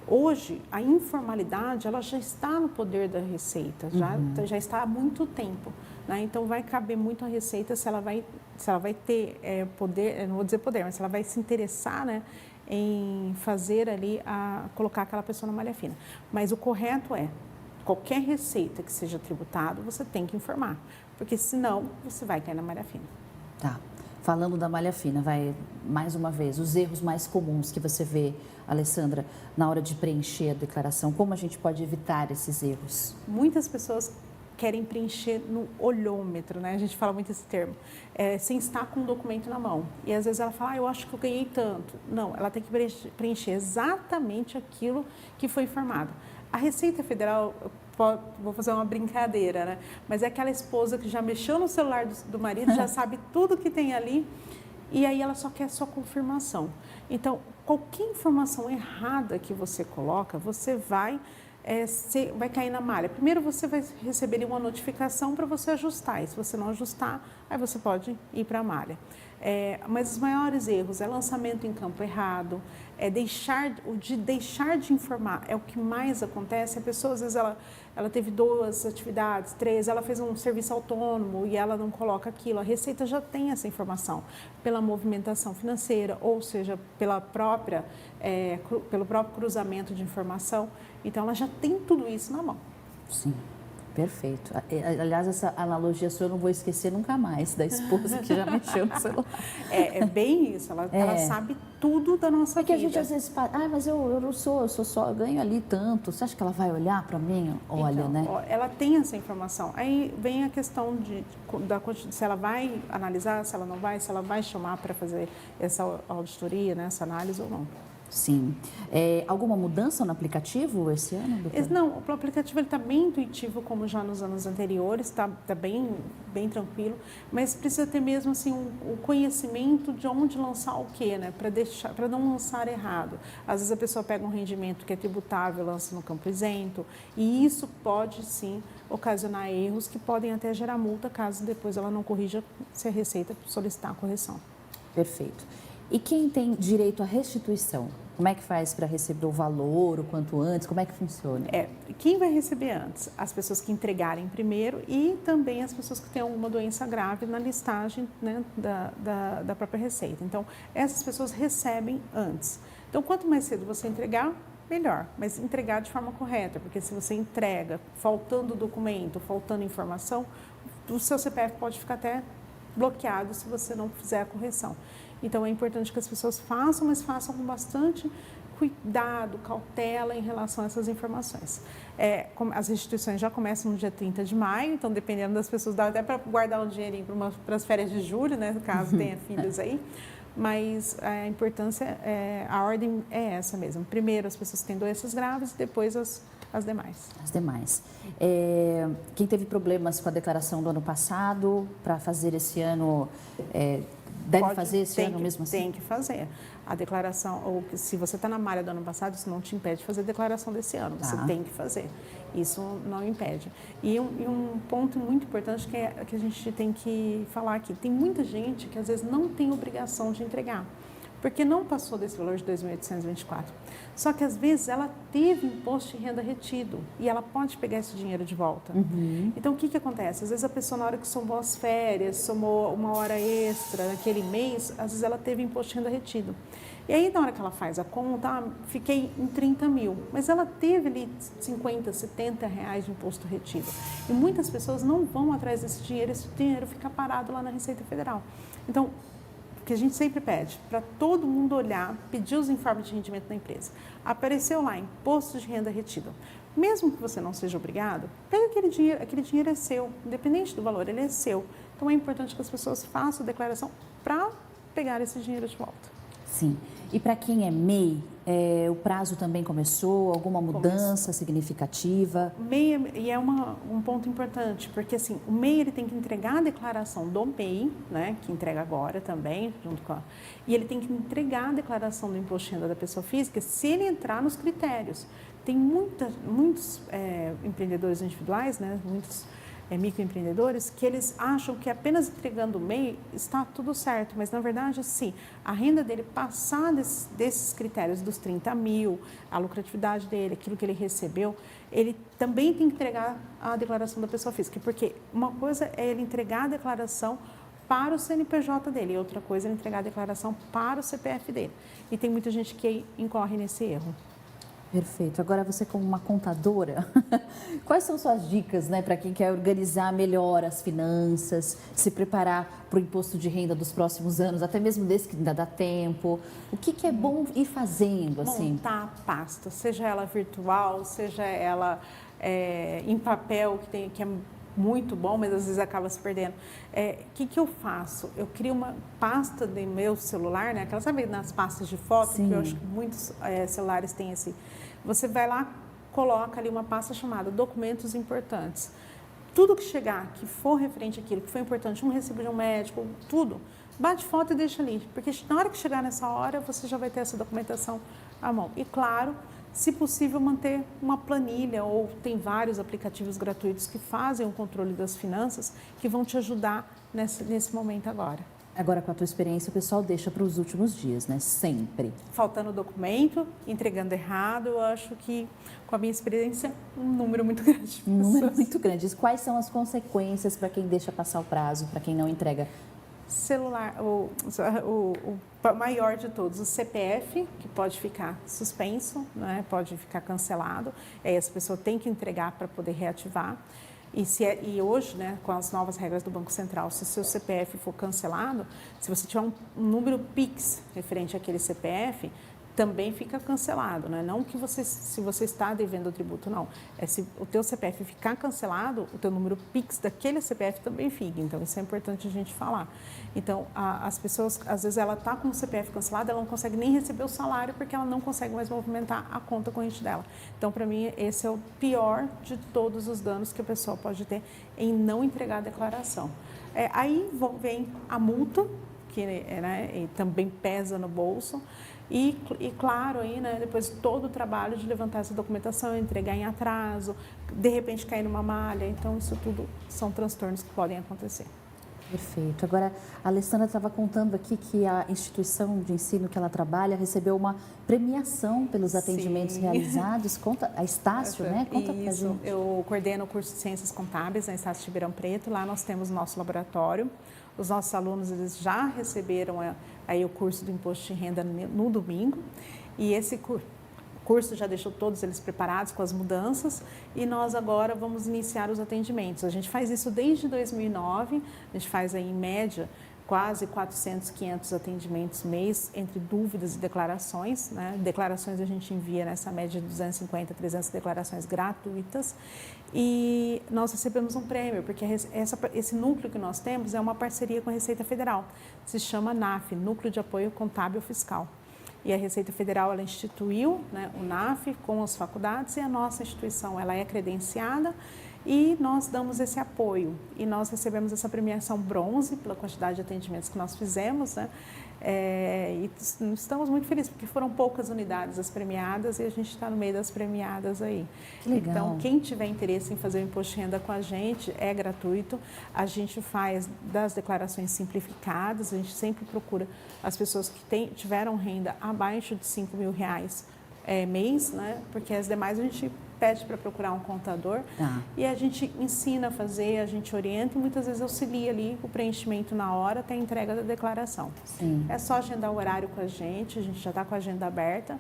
hoje, a informalidade, ela já está no poder da Receita, já está há muito tempo. Né? Então, vai caber muito à Receita se ela vai ter poder, não vou dizer poder, mas se ela vai se interessar, né, em fazer ali, colocar aquela pessoa na malha fina. Mas o correto é, qualquer receita que seja tributado, você tem que informar, porque senão você vai cair na malha fina. Tá. Falando da malha fina, vai mais uma vez, os erros mais comuns que você vê, Alessandra, na hora de preencher a declaração, como a gente pode evitar esses erros? Muitas pessoas querem preencher no olhômetro, né? A gente fala muito esse termo, sem estar com o documento na mão. E às vezes ela fala, eu acho que eu ganhei tanto. Não, ela tem que preencher exatamente aquilo que foi informado. A Receita Federal, vou fazer uma brincadeira, né? Mas é aquela esposa que já mexeu no celular do marido, já sabe tudo que tem ali, e aí ela só quer a sua confirmação. Então, qualquer informação errada que você coloca, você vai cair na malha. Primeiro você vai receber uma notificação para você ajustar, e se você não ajustar, aí você pode ir para a malha. Mas os maiores erros é lançamento em campo errado, deixar de informar, é o que mais acontece. A pessoa, às vezes, ela teve 2 atividades, 3, ela fez um serviço autônomo e ela não coloca aquilo. A Receita já tem essa informação pela movimentação financeira, ou seja, pelo próprio cruzamento de informação. Então, ela já tem tudo isso na mão. Sim. Perfeito. Aliás, essa analogia sua eu não vou esquecer nunca mais, da esposa que já mexeu no celular. É bem isso, ela sabe tudo da nossa vida. Porque a gente às vezes fala, mas eu não sou, eu ganho ali tanto, você acha que ela vai olhar para mim? Olha, então, né? Ela tem essa informação. Aí vem a questão se ela vai analisar, se ela não vai, se ela vai chamar para fazer essa auditoria, né, essa análise ou não. Sim. Alguma mudança no aplicativo esse ano, doutora? Não, o aplicativo está bem intuitivo, como já nos anos anteriores, está bem tranquilo, mas precisa ter mesmo assim, o conhecimento de onde lançar o quê, né? Para não lançar errado. Às vezes a pessoa pega um rendimento que é tributável, lança no campo isento, e isso pode sim ocasionar erros que podem até gerar multa, caso depois ela não corrija, se a Receita solicitar a correção. Perfeito. E quem tem direito à restituição? Como é que faz para receber o valor, o quanto antes? Como é que funciona? Quem vai receber antes? As pessoas que entregarem primeiro e também as pessoas que têm alguma doença grave na listagem, né, da própria Receita. Então, essas pessoas recebem antes. Então, quanto mais cedo você entregar, melhor. Mas entregar de forma correta, porque se você entrega faltando documento, faltando informação, o seu CPF pode ficar até bloqueado se você não fizer a correção. Então, é importante que as pessoas façam, mas façam com bastante cuidado, cautela em relação a essas informações. As restituições já começam no dia 30 de maio, então, dependendo das pessoas, dá até para guardar um dinheirinho para as férias de julho, né, caso tenha filhos aí. Mas a importância, a ordem é essa mesmo. Primeiro, as pessoas que têm doenças graves, depois as demais. As demais. Quem teve problemas com a declaração do ano passado, para fazer esse ano, Deve fazer esse ano mesmo assim? Tem que fazer. A declaração, ou se você está na malha do ano passado, isso não te impede de fazer a declaração desse ano. Você tem que fazer. Isso não impede. E um ponto muito importante que a gente tem que falar aqui. Tem muita gente que às vezes não tem obrigação de entregar, porque não passou desse valor de 2.824. Só que às vezes ela teve imposto de renda retido e ela pode pegar esse dinheiro de volta. Então o que acontece? Às vezes a pessoa, na hora que somou as férias, somou uma hora extra naquele mês, às vezes ela teve imposto de renda retido. E aí, na hora que ela faz a conta, fiquei em 30 mil, mas ela teve ali 50, 70 reais de imposto retido. E muitas pessoas não vão atrás desse dinheiro, esse dinheiro fica parado lá na Receita Federal. Então, que a gente sempre pede, para todo mundo olhar, pedir os informes de rendimento da empresa. Apareceu lá, imposto de renda retido. Mesmo que você não seja obrigado, pega aquele dinheiro é seu, independente do valor, ele é seu. Então é importante que as pessoas façam a declaração para pegar esse dinheiro de volta. Sim. E para quem é MEI, o prazo também começou? Alguma mudança significativa? MEI é um ponto importante, porque assim, o MEI ele tem que entregar a declaração do MEI, né, que entrega agora também, e ele tem que entregar a declaração do imposto de renda da pessoa física se ele entrar nos critérios. Tem muitos empreendedores individuais, né, muitos microempreendedores, que eles acham que apenas entregando o MEI está tudo certo, mas na verdade, se a renda dele passar desses critérios dos 30 mil, a lucratividade dele, aquilo que ele recebeu, ele também tem que entregar a declaração da pessoa física, porque uma coisa é ele entregar a declaração para o CNPJ dele, e outra coisa é ele entregar a declaração para o CPF dele. E tem muita gente que incorre nesse erro. Perfeito. Agora, você como uma contadora, quais são suas dicas, né, para quem quer organizar melhor as finanças, se preparar para o imposto de renda dos próximos anos, até mesmo desse que ainda dá tempo? O que é bom ir fazendo, assim? Montar a pasta, seja ela virtual, seja ela em papel, que é muito bom, mas às vezes acaba se perdendo. O que eu faço? Eu crio uma pasta de meu celular, né? Aquela, sabe, nas pastas de foto, Sim. que eu acho que muitos celulares têm esse. Você vai lá, coloca ali uma pasta chamada Documentos Importantes. Tudo que chegar, que for referente àquilo, que foi importante, um recibo de um médico, tudo, bate foto e deixa ali. Porque na hora que chegar nessa hora, você já vai ter essa documentação à mão. E claro, se possível, manter uma planilha, ou tem vários aplicativos gratuitos que fazem o controle das finanças, que vão te ajudar nesse momento agora. Agora, com a tua experiência, o pessoal deixa para os últimos dias, né? Sempre. Faltando documento, entregando errado, eu acho que, com a minha experiência, um número muito grande de pessoas. Um número muito grande. Quais são as consequências para quem deixa passar o prazo, para quem não entrega? Celular, o maior de todos, o CPF, que pode ficar suspenso, né? Pode ficar cancelado, aí essa pessoa tem que entregar para poder reativar. E hoje, né, com as novas regras do Banco Central, se o seu CPF for cancelado, se você tiver um número PIX referente àquele CPF, também fica cancelado, né? Não que se você está devendo o tributo, não. Se o teu CPF ficar cancelado, o teu número PIX daquele CPF também fica. Então, isso é importante a gente falar. Então, as pessoas, às vezes, ela está com o CPF cancelado, ela não consegue nem receber o salário porque ela não consegue mais movimentar a conta corrente dela. Então, para mim, esse é o pior de todos os danos que a pessoa pode ter em não entregar a declaração. Aí vem a multa, que né, também pesa no bolso. E claro, aí, né, depois todo o trabalho de levantar essa documentação, entregar em atraso, de repente cair numa malha. Então, isso tudo são transtornos que podem acontecer. Perfeito. Agora, a Alessandra estava contando aqui que a instituição de ensino que ela trabalha recebeu uma premiação pelos atendimentos realizados. Conta, a Estácio, né? Conta pra gente. Eu coordeno o curso de Ciências Contábeis na Estácio de Ribeirão Preto. Lá nós temos o nosso laboratório. Os nossos alunos, eles já receberam aí o curso do Imposto de Renda no domingo. E esse curso já deixou todos eles preparados com as mudanças e nós agora vamos iniciar os atendimentos. A gente faz isso desde 2009, a gente faz aí em média quase 400, 500 atendimentos mês entre dúvidas e declarações, né? Declarações a gente envia nessa média de 250, 300 declarações gratuitas e nós recebemos um prêmio, porque esse núcleo que nós temos é uma parceria com a Receita Federal, se chama NAF, Núcleo de Apoio Contábil Fiscal. E a Receita Federal, ela instituiu, né, o NAF com as faculdades e a nossa instituição, ela é credenciada e nós damos esse apoio. E nós recebemos essa premiação bronze pela quantidade de atendimentos que nós fizemos, né? E estamos muito felizes, porque foram poucas unidades as premiadas e a gente está no meio das premiadas aí. Que legal. Então, quem tiver interesse em fazer o imposto de renda com a gente, é gratuito. A gente faz das declarações simplificadas, a gente sempre procura as pessoas que tiveram renda abaixo de R$ 5.000 mês, né? Porque as demais a gente pede para procurar um contador e a gente ensina a fazer, a gente orienta e muitas vezes auxilia ali o preenchimento na hora até a entrega da declaração. Sim. É só agendar o horário com a gente já está com a agenda aberta,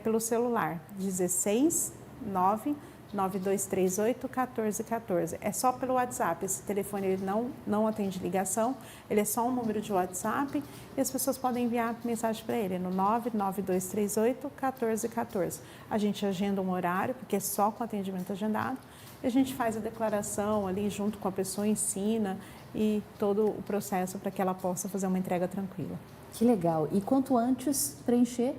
pelo celular, 16 9 9238 1414. É só pelo WhatsApp, esse telefone ele não atende ligação, ele é só um número de WhatsApp e as pessoas podem enviar mensagem para ele no 99238 1414. A gente agenda um horário, porque é só com atendimento agendado, e a gente faz a declaração ali junto com a pessoa, ensina e todo o processo para que ela possa fazer uma entrega tranquila. Que legal. E quanto antes preencher,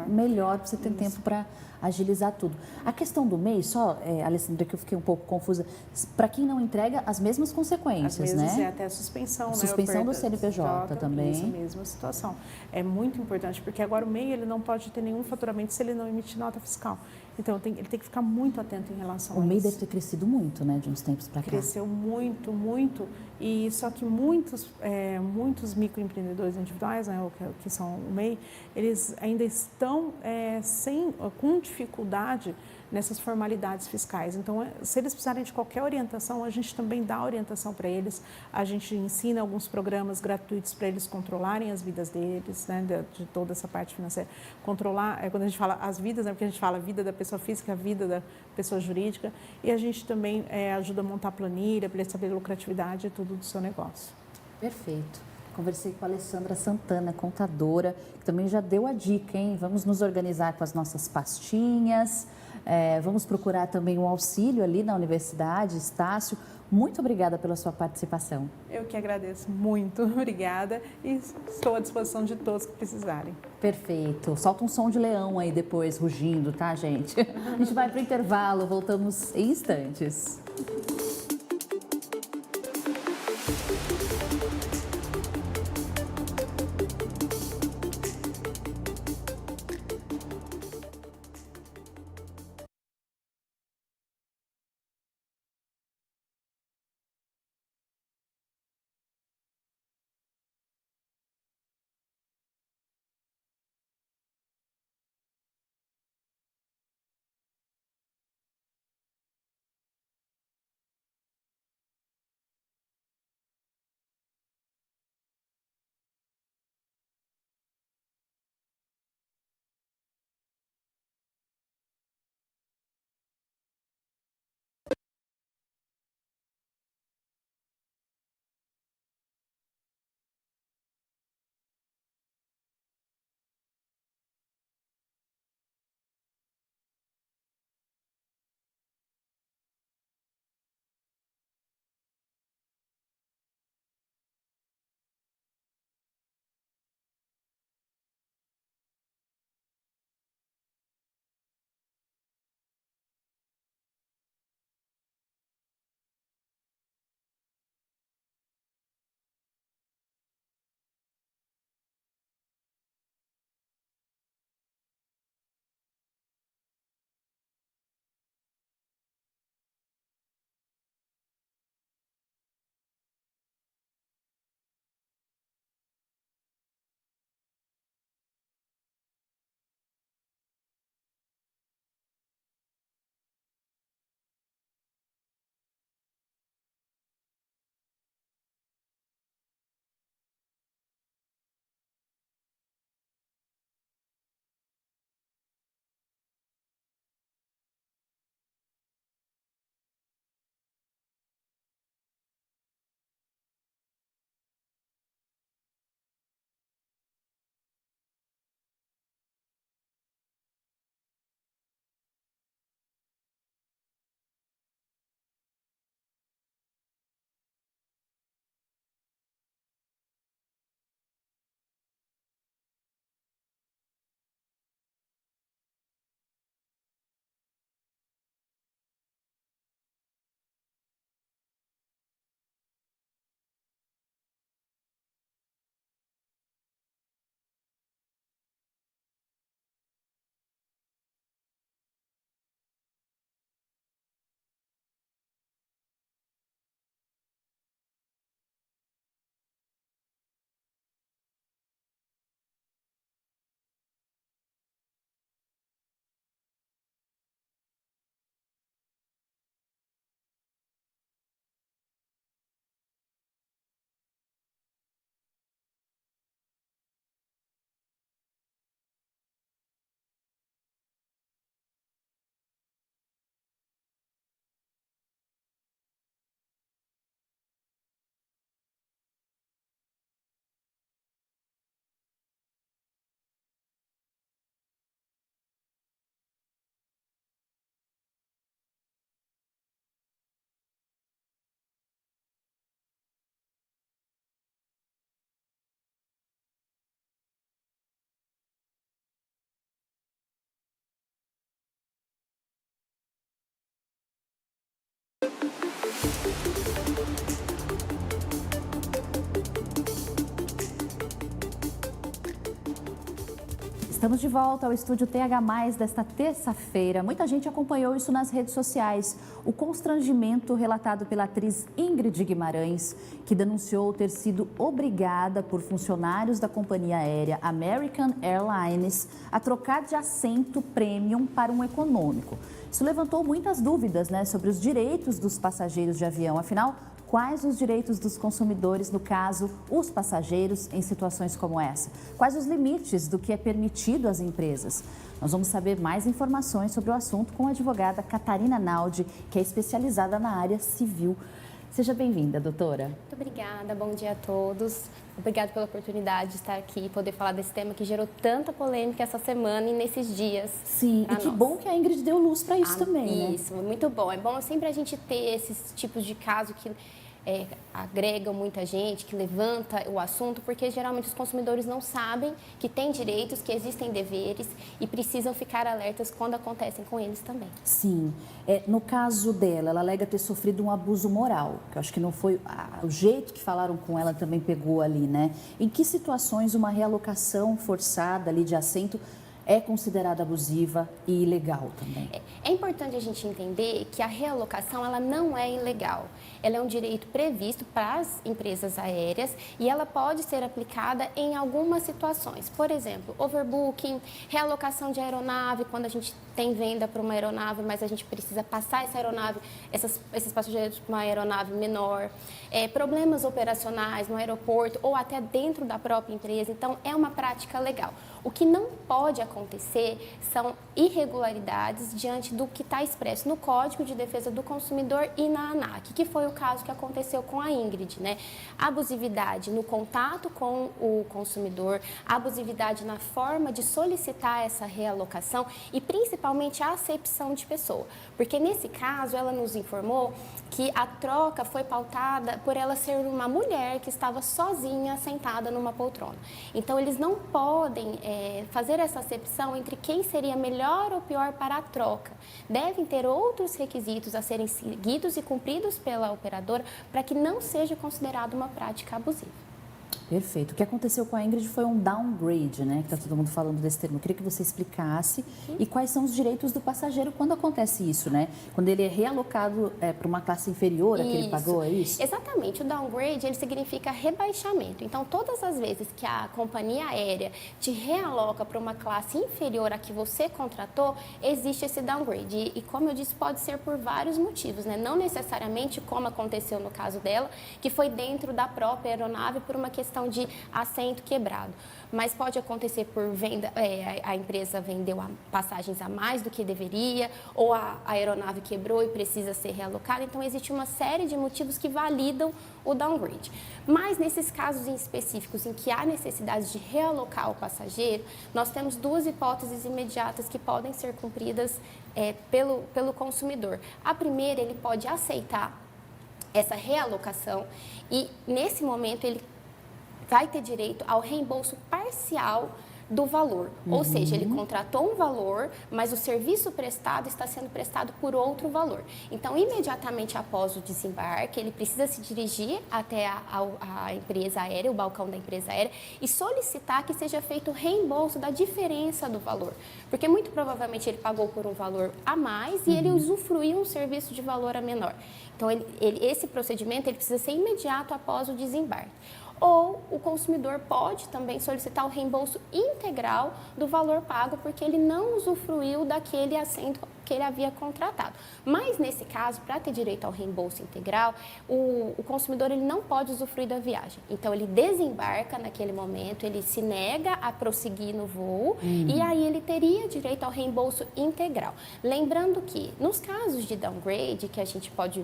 melhor para você ter tempo para agilizar tudo. A questão do MEI, Alessandra, que eu fiquei um pouco confusa, para quem não entrega, as mesmas consequências, às vezes né? é até suspensão, Suspensão né? do CNPJ também. Isso, mesma situação. É muito importante, porque agora o MEI ele não pode ter nenhum faturamento se ele não emitir nota fiscal. Então, ele tem que ficar muito atento em relação a isso. O MEI deve ter crescido muito, né, de uns tempos para cá. Cresceu muito, muito. E só que muitos microempreendedores individuais, né, que são o MEI, eles ainda estão com dificuldade nessas formalidades fiscais. Então, se eles precisarem de qualquer orientação, a gente também dá orientação para eles. A gente ensina alguns programas gratuitos para eles controlarem as vidas deles, né, de toda essa parte financeira. Controlar, quando a gente fala as vidas, porque a gente fala a vida da pessoa física, a vida da pessoa jurídica. E a gente também ajuda a montar planilha para ele saber a lucratividade e tudo do seu negócio. Perfeito. Conversei com a Alessandra Santana, contadora, que também já deu a dica, hein? Vamos nos organizar com as nossas pastinhas. Vamos procurar também um auxílio ali na Universidade, Estácio. Muito obrigada pela sua participação. Eu que agradeço muito, obrigada e estou à disposição de todos que precisarem. Perfeito. Solta um som de leão aí depois, rugindo, tá, gente? A gente vai para o intervalo, voltamos em instantes. Estamos de volta ao estúdio TH+, desta terça-feira. Muita gente acompanhou isso nas redes sociais. O constrangimento relatado pela atriz Ingrid Guimarães, que denunciou ter sido obrigada por funcionários da companhia aérea American Airlines a trocar de assento premium para um econômico. Isso levantou muitas dúvidas, sobre os direitos dos passageiros de avião. Afinal, quais os direitos dos consumidores, no caso, os passageiros, em situações como essa? Quais os limites do que é permitido às empresas? Nós vamos saber mais informações sobre o assunto com a advogada Catarina Naldi, que é especializada na área civil. Seja bem-vinda, doutora. Muito obrigada, bom dia a todos. Obrigada pela oportunidade de estar aqui e poder falar desse tema que gerou tanta polêmica essa semana e nesses dias. Sim, e que bom que a Ingrid deu luz para isso também, né? Isso, muito bom. É bom sempre a gente ter esses tipos de casos que agregam muita gente, que levanta o assunto, porque geralmente os consumidores não sabem que têm direitos, que existem deveres e precisam ficar alertas quando acontecem com eles também. Sim. No caso dela, ela alega ter sofrido um abuso moral, que eu acho que não foi... o jeito que falaram com ela também pegou ali, né? Em que situações uma realocação forçada ali de assento é considerada abusiva e ilegal também? É importante a gente entender que a realocação ela não é ilegal. Ela é um direito previsto para as empresas aéreas e ela pode ser aplicada em algumas situações. Por exemplo, overbooking, realocação de aeronave, quando a gente tem venda para uma aeronave, mas a gente precisa passar essa aeronave, esses passageiros para uma aeronave menor, problemas operacionais no aeroporto ou até dentro da própria empresa. Então, é uma prática legal. O que não pode acontecer são irregularidades diante do que está expresso no Código de Defesa do Consumidor e na ANAC, que foi o caso que aconteceu com a Ingrid, né? Abusividade no contato com o consumidor, abusividade na forma de solicitar essa realocação e principalmente a acepção de pessoa, porque nesse caso ela nos informou que a troca foi pautada por ela ser uma mulher que estava sozinha sentada numa poltrona. Então eles não podem fazer essa acepção entre quem seria melhor ou pior para a troca. Devem ter outros requisitos a serem seguidos e cumpridos pela operadora para que não seja considerado uma prática abusiva. Perfeito. O que aconteceu com a Ingrid foi um downgrade, né? Que está todo mundo falando desse termo. Eu queria que você explicasse e quais são os direitos do passageiro quando acontece isso, né? Quando ele é realocado para uma classe inferior a que ele pagou, é isso? Exatamente. O downgrade, ele significa rebaixamento. Então, todas as vezes que a companhia aérea te realoca para uma classe inferior a que você contratou, existe esse downgrade. E como eu disse, pode ser por vários motivos, né? Não necessariamente como aconteceu no caso dela, que foi dentro da própria aeronave por uma questão de assento quebrado, mas pode acontecer por venda, a empresa vendeu passagens a mais do que deveria, ou a aeronave quebrou e precisa ser realocada, então existe uma série de motivos que validam o downgrade. Mas nesses casos em específicos em que há necessidade de realocar o passageiro, nós temos duas hipóteses imediatas que podem ser cumpridas pelo consumidor. A primeira, ele pode aceitar essa realocação e nesse momento ele vai ter direito ao reembolso parcial do valor. Ou seja, ele contratou um valor, mas o serviço prestado está sendo prestado por outro valor. Então, imediatamente após o desembarque, ele precisa se dirigir até a empresa aérea, o balcão da empresa aérea, e solicitar que seja feito o reembolso da diferença do valor. Porque muito provavelmente ele pagou por um valor a mais e ele usufruiu um serviço de valor a menor. Então, esse procedimento ele precisa ser imediato após o desembarque. Ou o consumidor pode também solicitar o reembolso integral do valor pago, porque ele não usufruiu daquele assento que ele havia contratado. Mas, nesse caso, para ter direito ao reembolso integral, o consumidor ele não pode usufruir da viagem. Então, ele desembarca naquele momento, ele se nega a prosseguir no voo e aí ele teria direito ao reembolso integral. Lembrando que, nos casos de downgrade, que a gente pode...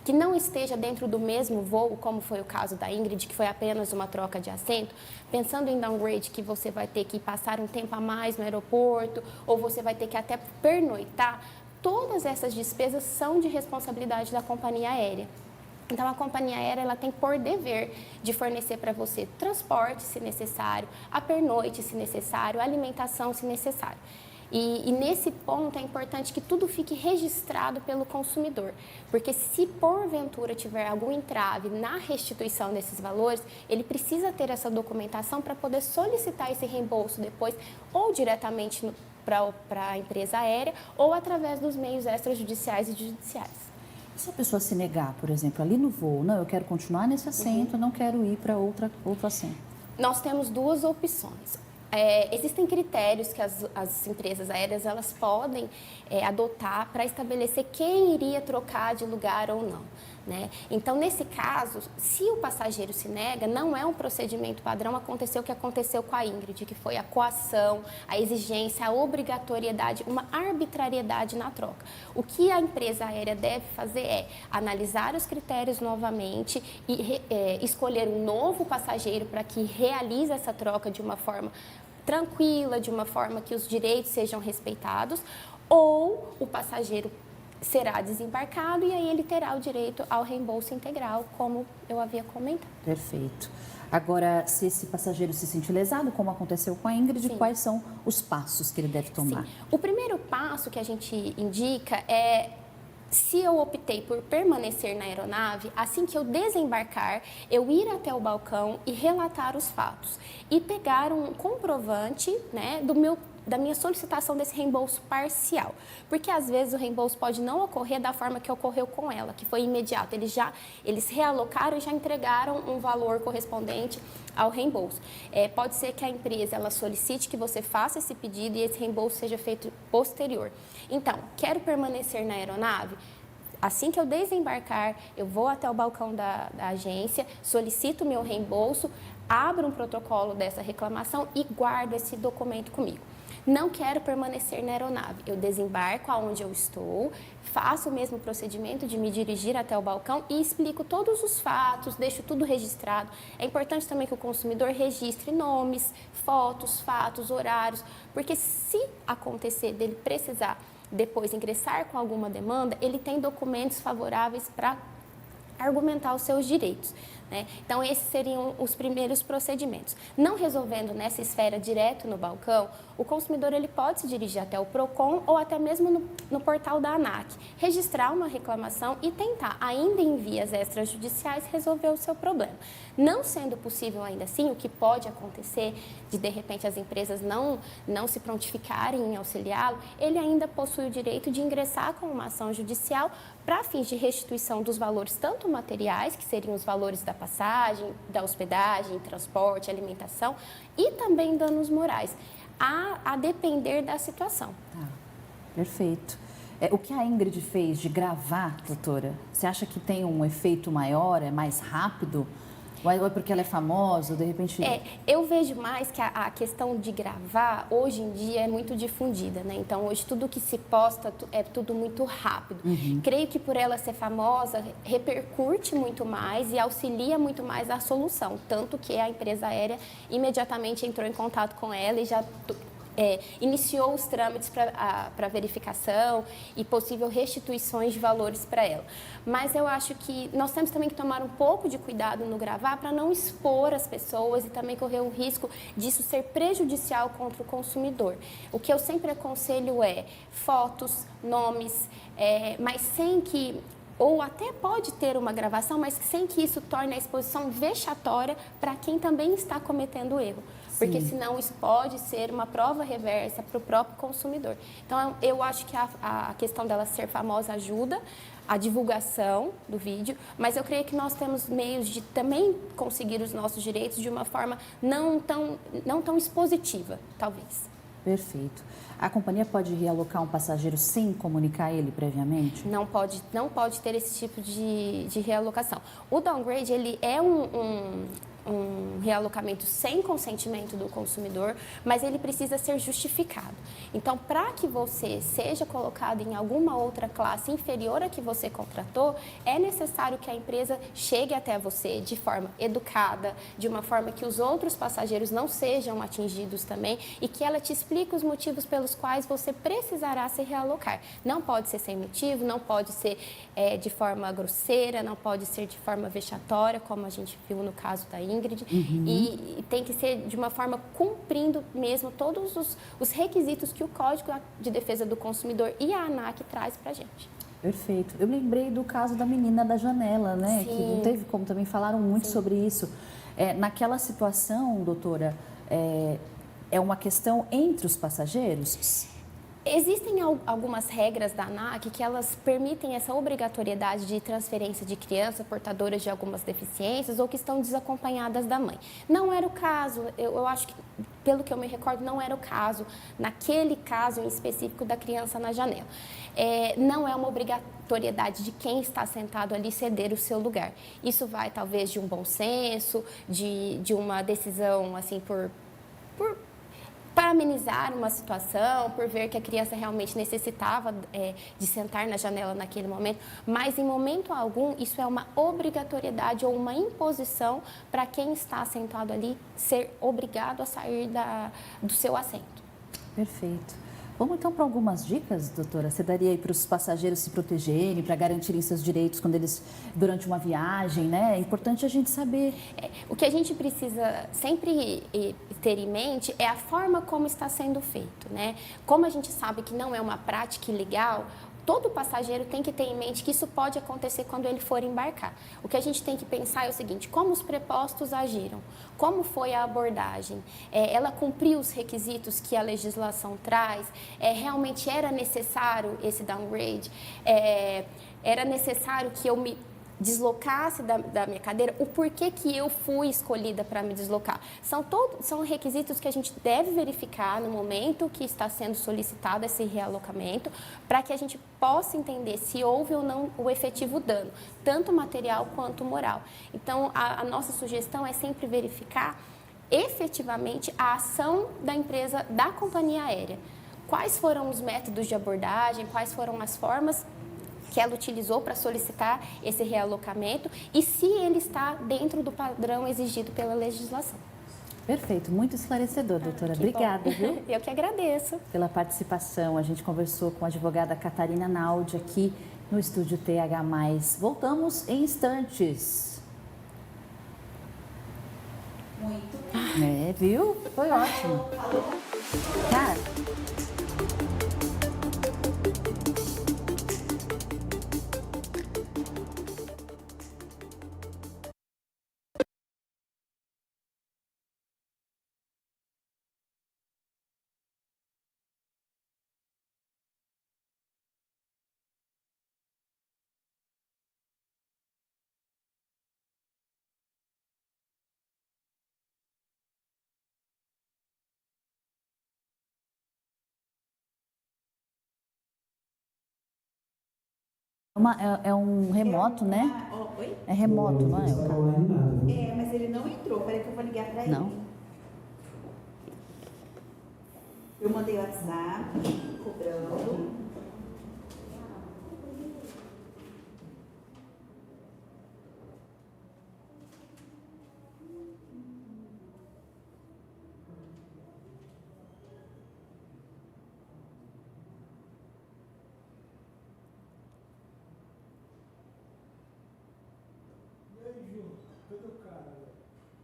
que não esteja dentro do mesmo voo, como foi o caso da Ingrid, que foi apenas uma troca de assento, pensando em downgrade que você vai ter que passar um tempo a mais no aeroporto ou você vai ter que até pernoitar, todas essas despesas são de responsabilidade da companhia aérea. Então, a companhia aérea ela tem por dever de fornecer para você transporte, se necessário, a pernoite, se necessário, alimentação, se necessário. E nesse ponto é importante que tudo fique registrado pelo consumidor, porque se porventura tiver algum entrave na restituição desses valores, ele precisa ter essa documentação para poder solicitar esse reembolso depois, ou diretamente para a empresa aérea, ou através dos meios extrajudiciais e judiciais. E se a pessoa se negar, por exemplo, ali no voo, não, eu quero continuar nesse assento, não quero ir para outro assento? Nós temos duas opções. Existem critérios que as empresas aéreas elas podem adotar para estabelecer quem iria trocar de lugar ou não, né? Então, nesse caso, se o passageiro se nega, não é um procedimento padrão, aconteceu o que aconteceu com a Ingrid, que foi a coação, a exigência, a obrigatoriedade, uma arbitrariedade na troca. O que a empresa aérea deve fazer é analisar os critérios novamente e escolher um novo passageiro para que realize essa troca de uma forma tranquila, de uma forma que os direitos sejam respeitados, ou o passageiro será desembarcado e aí ele terá o direito ao reembolso integral, como eu havia comentado. Perfeito. Agora, se esse passageiro se sentir lesado, como aconteceu com a Ingrid, Sim. quais são os passos que ele deve tomar? Sim. O primeiro passo que a gente indica é, se eu optei por permanecer na aeronave, assim que eu desembarcar, eu ir até o balcão e relatar os fatos. E pegar um comprovante, né, da minha solicitação desse reembolso parcial. Porque, às vezes, o reembolso pode não ocorrer da forma que ocorreu com ela, que foi imediato. Eles realocaram e já entregaram um valor correspondente ao reembolso. Pode ser que a empresa ela solicite que você faça esse pedido e esse reembolso seja feito posterior. Então, quero permanecer na aeronave? Assim que eu desembarcar, eu vou até o balcão da agência, solicito o meu reembolso, abro um protocolo dessa reclamação e guardo esse documento comigo. Não quero permanecer na aeronave, eu desembarco aonde eu estou, faço o mesmo procedimento de me dirigir até o balcão e explico todos os fatos, deixo tudo registrado. É importante também que o consumidor registre nomes, fotos, fatos, horários, porque se acontecer dele precisar depois ingressar com alguma demanda, ele tem documentos favoráveis para argumentar os seus direitos, né? Então, esses seriam os primeiros procedimentos. Não resolvendo nessa esfera direto no balcão, o consumidor ele pode se dirigir até o PROCON ou até mesmo no portal da ANAC, registrar uma reclamação e tentar, ainda em vias extrajudiciais, resolver o seu problema. Não sendo possível ainda assim, o que pode acontecer de repente as empresas não se prontificarem em auxiliá-lo, ele ainda possui o direito de ingressar com uma ação judicial para fins de restituição dos valores tanto materiais, que seriam os valores da passagem, da hospedagem, transporte, alimentação, e também danos morais, a depender da situação. Tá, perfeito. O que a Ingrid fez de gravar, doutora, você acha que tem um efeito maior, é mais rápido? Ou é porque ela é famosa, de repente... Eu vejo mais que a questão de gravar, hoje em dia, é muito difundida, né? Então, hoje, tudo que se posta é tudo muito rápido. Creio que por ela ser famosa, repercute muito mais e auxilia muito mais a solução. Tanto que a empresa aérea imediatamente entrou em contato com ela e já... iniciou os trâmites para verificação e possível restituições de valores para ela. Mas eu acho que nós temos também que tomar um pouco de cuidado no gravar para não expor as pessoas e também correr o risco disso ser prejudicial contra o consumidor. O que eu sempre aconselho é fotos, nomes, mas sem que... Ou até pode ter uma gravação, mas sem que isso torne a exposição vexatória para quem também está cometendo o erro. Porque senão isso pode ser uma prova reversa para o próprio consumidor. Então, eu acho que a questão dela ser famosa ajuda a divulgação do vídeo, mas eu creio que nós temos meios de também conseguir os nossos direitos de uma forma não tão expositiva, talvez. Perfeito. A companhia pode realocar um passageiro sem comunicar ele previamente? Não pode ter esse tipo de realocação. O downgrade, ele é um realocamento sem consentimento do consumidor, mas ele precisa ser justificado. Então, para que você seja colocado em alguma outra classe inferior à que você contratou, é necessário que a empresa chegue até você de forma educada, de uma forma que os outros passageiros não sejam atingidos também e que ela te explique os motivos pelos quais você precisará se realocar. Não pode ser sem motivo, não pode ser de forma grosseira, não pode ser de forma vexatória, como a gente viu no caso da Ingrid, e tem que ser de uma forma cumprindo mesmo todos os requisitos que o Código de Defesa do Consumidor e a ANAC traz para a gente. Perfeito. Eu lembrei do caso da menina da janela, né? Sim. Que não teve como, também falaram muito sobre isso. Naquela situação, doutora, é uma questão entre os passageiros? Existem algumas regras da ANAC que elas permitem essa obrigatoriedade de transferência de crianças portadoras de algumas deficiências ou que estão desacompanhadas da mãe. Não era o caso, eu acho que, pelo que eu me recordo, não era o caso, naquele caso em específico da criança na janela. Não é uma obrigatoriedade de quem está sentado ali ceder o seu lugar. Isso vai, talvez, de um bom senso, de uma decisão, assim, para amenizar uma situação, por ver que a criança realmente necessitava de sentar na janela naquele momento, mas em momento algum isso é uma obrigatoriedade ou uma imposição para quem está sentado ali ser obrigado a sair do seu assento. Perfeito. Vamos então para algumas dicas, doutora? Você daria aí para os passageiros se protegerem, para garantirem seus direitos durante uma viagem, né? É importante a gente saber. O que a gente precisa sempre ter em mente é a forma como está sendo feito, né? Como a gente sabe que não é uma prática ilegal, todo passageiro tem que ter em mente que isso pode acontecer quando ele for embarcar. O que a gente tem que pensar é o seguinte: como os prepostos agiram? Como foi a abordagem? Ela cumpriu os requisitos que a legislação traz? Realmente era necessário esse downgrade? Era necessário que eu me deslocasse da minha cadeira? O porquê que eu fui escolhida para me deslocar? São requisitos que a gente deve verificar no momento que está sendo solicitado esse realocamento, para que a gente possa entender se houve ou não o efetivo dano, tanto material quanto moral. Então, a nossa sugestão é sempre verificar efetivamente a ação da empresa, da companhia aérea. Quais foram os métodos de abordagem, quais foram as formas que ela utilizou para solicitar esse realocamento e se ele está dentro do padrão exigido pela legislação. Perfeito, muito esclarecedor, doutora. Obrigada, viu? Eu que agradeço. Pela participação. A gente conversou com a advogada Catarina Naldi aqui no estúdio TH+. Voltamos em instantes. Muito bem. Viu? Foi ótimo. Cara, é um remoto, né? Oi? É remoto, não é? Não está online nada, viu? Mas ele não entrou. Peraí que eu vou ligar para ele. Não? Eu mandei o WhatsApp, cobrando.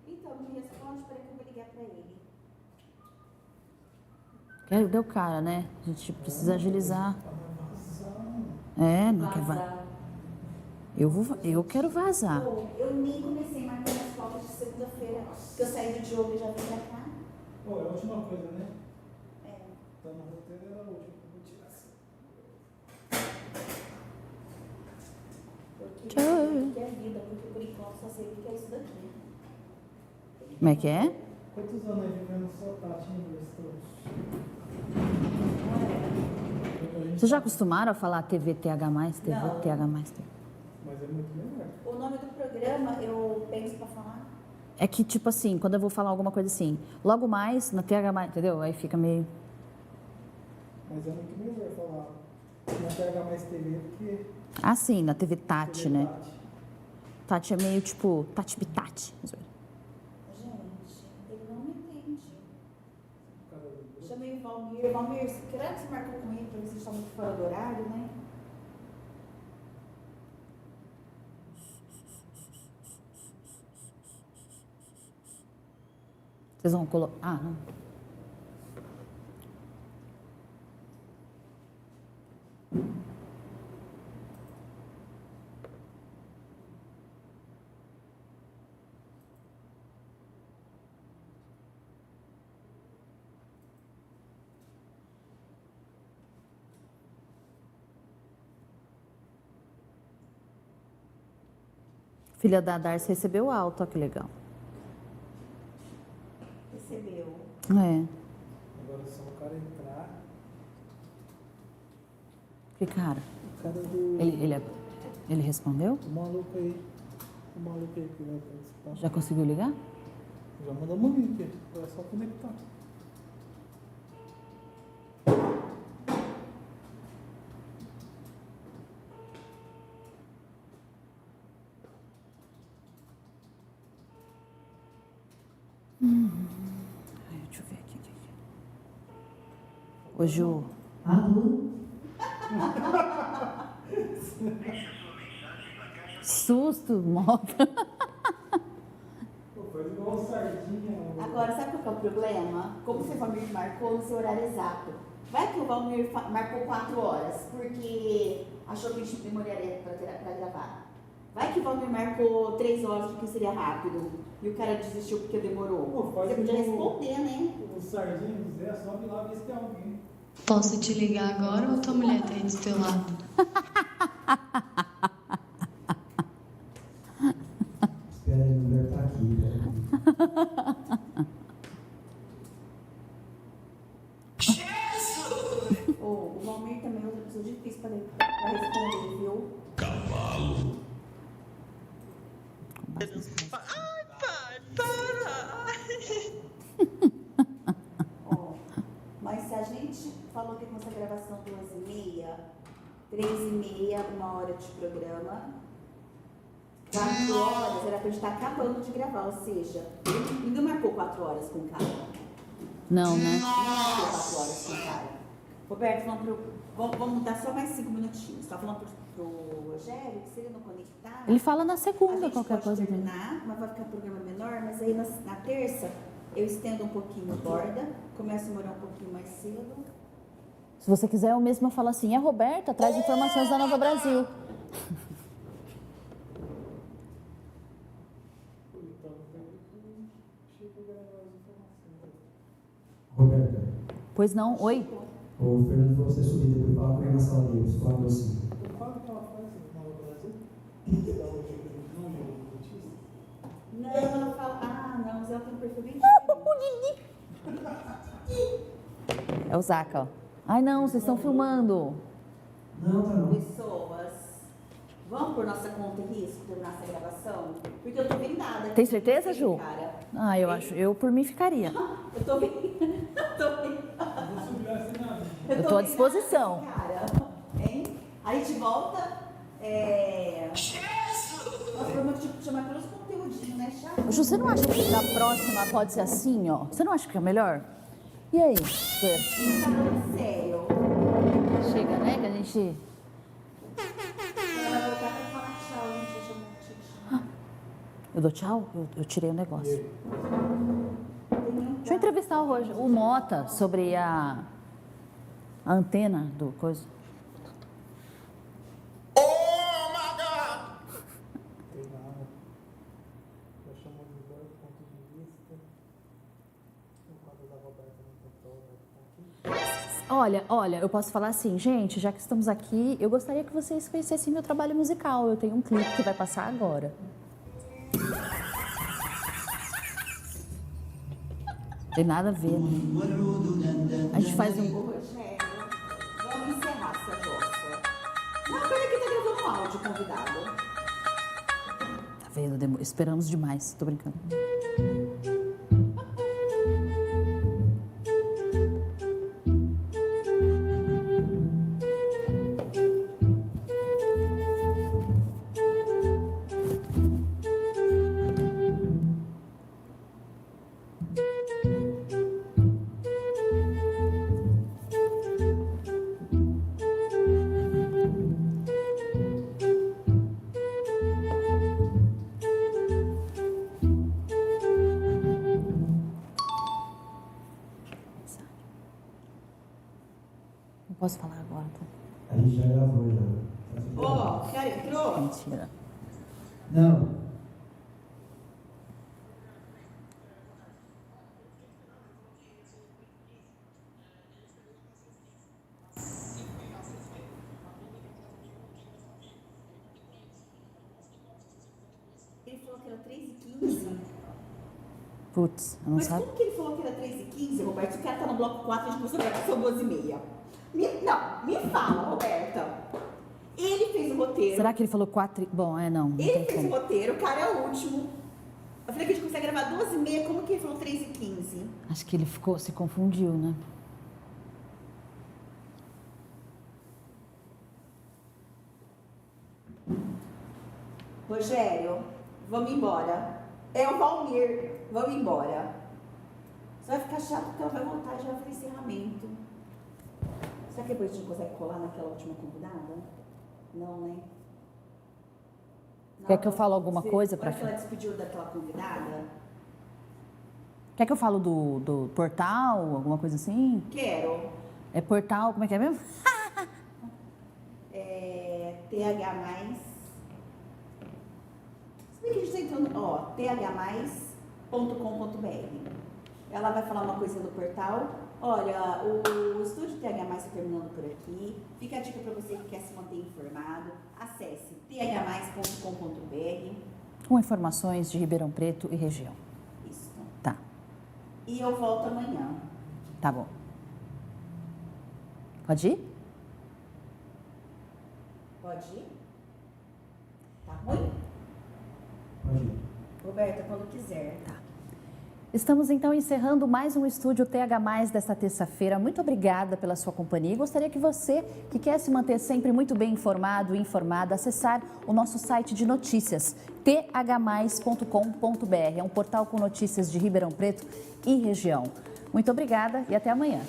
Então, não me responde, peraí que eu vou ligar para ele. Deu cara, né? A gente precisa agilizar. Não quer vazar. Eu quero vazar. Eu nem comecei a marcar as fotos de segunda-feira, que eu saí do Diogo e já vim pra cá. É a última coisa, né? É. Então no roteiro era a última. Vou tirar assim. Porque é vida, porque por enquanto só sei o que é isso daqui. Como é que é? Quantos anos aí vivendo só Tati em inglês todos? Vocês já acostumaram a falar TVTH+, TVTH+? Mas é muito melhor. O nome do programa eu penso pra falar. É que, tipo assim, quando eu vou falar alguma coisa assim, logo mais, na TH+, entendeu? Aí fica meio... Mas é muito melhor falar na TH mais TV do que Ah, sim, na TV Tati, TV né? Tati. Tati é meio, tipo, Tati Bitati. Gente, ele não me entende. Chamei o Valmir. Valmir, será que você marcou com ele pra ver se está muito fora do horário, né? Vocês vão colocar... Ah, não. Filha da Darcy recebeu alta, ó, que legal. Recebeu. É. Agora é só o cara entrar. Que cara? O cara do. Ele respondeu? O maluco aí. O maluco aí que vai participar. Já conseguiu ligar? Já mandamos o link. É só conectar. Ai, deixa eu ver aqui. Ô, Ju. Susto, moto. Pô, faz igual sardinha. Agora, sabe qual que é o problema? Como o seu Valmir marcou no seu horário exato. Vai que o Valmir marcou 4 horas, porque achou que a gente demoraria para gravar. Vai que o Valmir marcou 3 horas, porque seria rápido, e o cara desistiu porque demorou. Pô, faz Você podia igual responder, né? O sardinha do Zé, sobe lá e vê se tem alguém. Posso te ligar agora ou tua mulher tá aí do teu lado? Espera aí, a mulher tá aqui, O Valmir também é outra pessoa difícil para responder, viu? Ó, mas se a gente falou que com essa gravação 2h30, 3h30, 1 hora de programa, 4 horas era pra gente estar acabando de gravar, ou seja, ninguém marcou 4 horas com o cara. Não, né? Ninguém marcou 4 horas com o cara. Roberto, vamos dar só mais 5 minutinhos. Tá falando pro Rogério que se ele não conectar. Ele fala na a segunda gente qualquer pode coisa dele. terminar, mas vai ficar um programa menor, mas aí na terça eu estendo um pouquinho a borda, começo a morar um pouquinho mais cedo. Se você quiser, eu mesma falo assim, é Roberta, traz informações da Nova Brasil. Roberta, Pois não, oi? o Fernando falou pra você subir depois e falar com ele na sala dele. Você fala assim. Eu falo que ela faz na Nova Brasil. Que dá o jogo do dentista. Não, ela fala, não, mas ela tem um perfil bem diferente. É o Zaca, ó. Ai, não, vocês estão filmando. Não, tá não. Pessoas, vamos por nossa conta e risco terminar essa gravação? Porque eu tô vendada. Tem certeza, Ju? Cara. Ah, eu acho, eu por mim ficaria. Eu tô vendada. Vou subir assim na vida. Eu tô à disposição. Cara, hein? A gente volta. Nós vamos chamar pelos conteúdinhos, né? Chato. Ju, você não acha que na próxima pode ser assim, ó? Você não acha que é melhor? E aí? Fer? Tá falando sério. Chega, né? Que a gente... Ela vai voltar pra falar tchau, gente. Eu chamo tchau. Eu dou tchau? Eu tirei o negócio. Tem Deixa eu entrevistar o Mota sobre a antena do coisa. Tem nada. Eu chamo de dois pontos de vista. O quadro da Roberta não tentou, vai ficar aqui. Olha, eu posso falar assim, gente, já que estamos aqui, eu gostaria que vocês conhecessem meu trabalho musical. Eu tenho um clipe que vai passar agora. Tem nada a ver, né? A gente faz um... Ô, Rogério, vamos encerrar essa jossa. Não, peraí que tá gravando um áudio, convidado. Tá vendo? Esperamos demais. Tô brincando. Posso falar agora? Tá? A gente já gravou já. Ó, cara, entrou? Mentira. Não. Ele falou que era 3h15. Putz, eu não Mas sabe. como que ele falou que era 3h15, Roberto? Se o cara tá no bloco 4, a gente começou a gravar, são 12h30. Me fala, Roberta. Ele fez o roteiro. Será que ele falou 4? Bom, não. Não Ele tem fez o como. roteiro, o cara é o último. Eu falei que a gente consegue gravar 12h30, como que ele falou 3h15? Acho que ele se confundiu, né? Rogério, vamos embora. É o Valmir, vamos embora. Você vai ficar chato porque ela vai voltar e já vai fazer encerramento. Será que depois a gente consegue colar naquela última convidada? Não, né? Quer que eu fale alguma coisa pra Olha que ela despediu daquela convidada? Quer que eu falo do portal, alguma coisa assim? Quero. É portal, como é que é mesmo? TH+. Se bem que a gente está entrando, ó, thmais.com.br. Ela vai falar uma coisa do portal. Olha, o Estúdio TH+ está terminando por aqui. Fica a dica para você que quer se manter informado. Acesse thmais.com.br. Com informações de Ribeirão Preto e região. Isso. Tá, E eu volto amanhã. tá bom. Pode ir? Pode ir? Tá ruim? Pode ir. Roberta, quando quiser. Tá. Estamos então encerrando mais um Estúdio TH+, desta terça-feira. Muito obrigada pela sua companhia e gostaria que você, que quer se manter sempre muito bem informado e informada, acessar o nosso site de notícias, thmais.com.br. É um portal com notícias de Ribeirão Preto e região. Muito obrigada e até amanhã.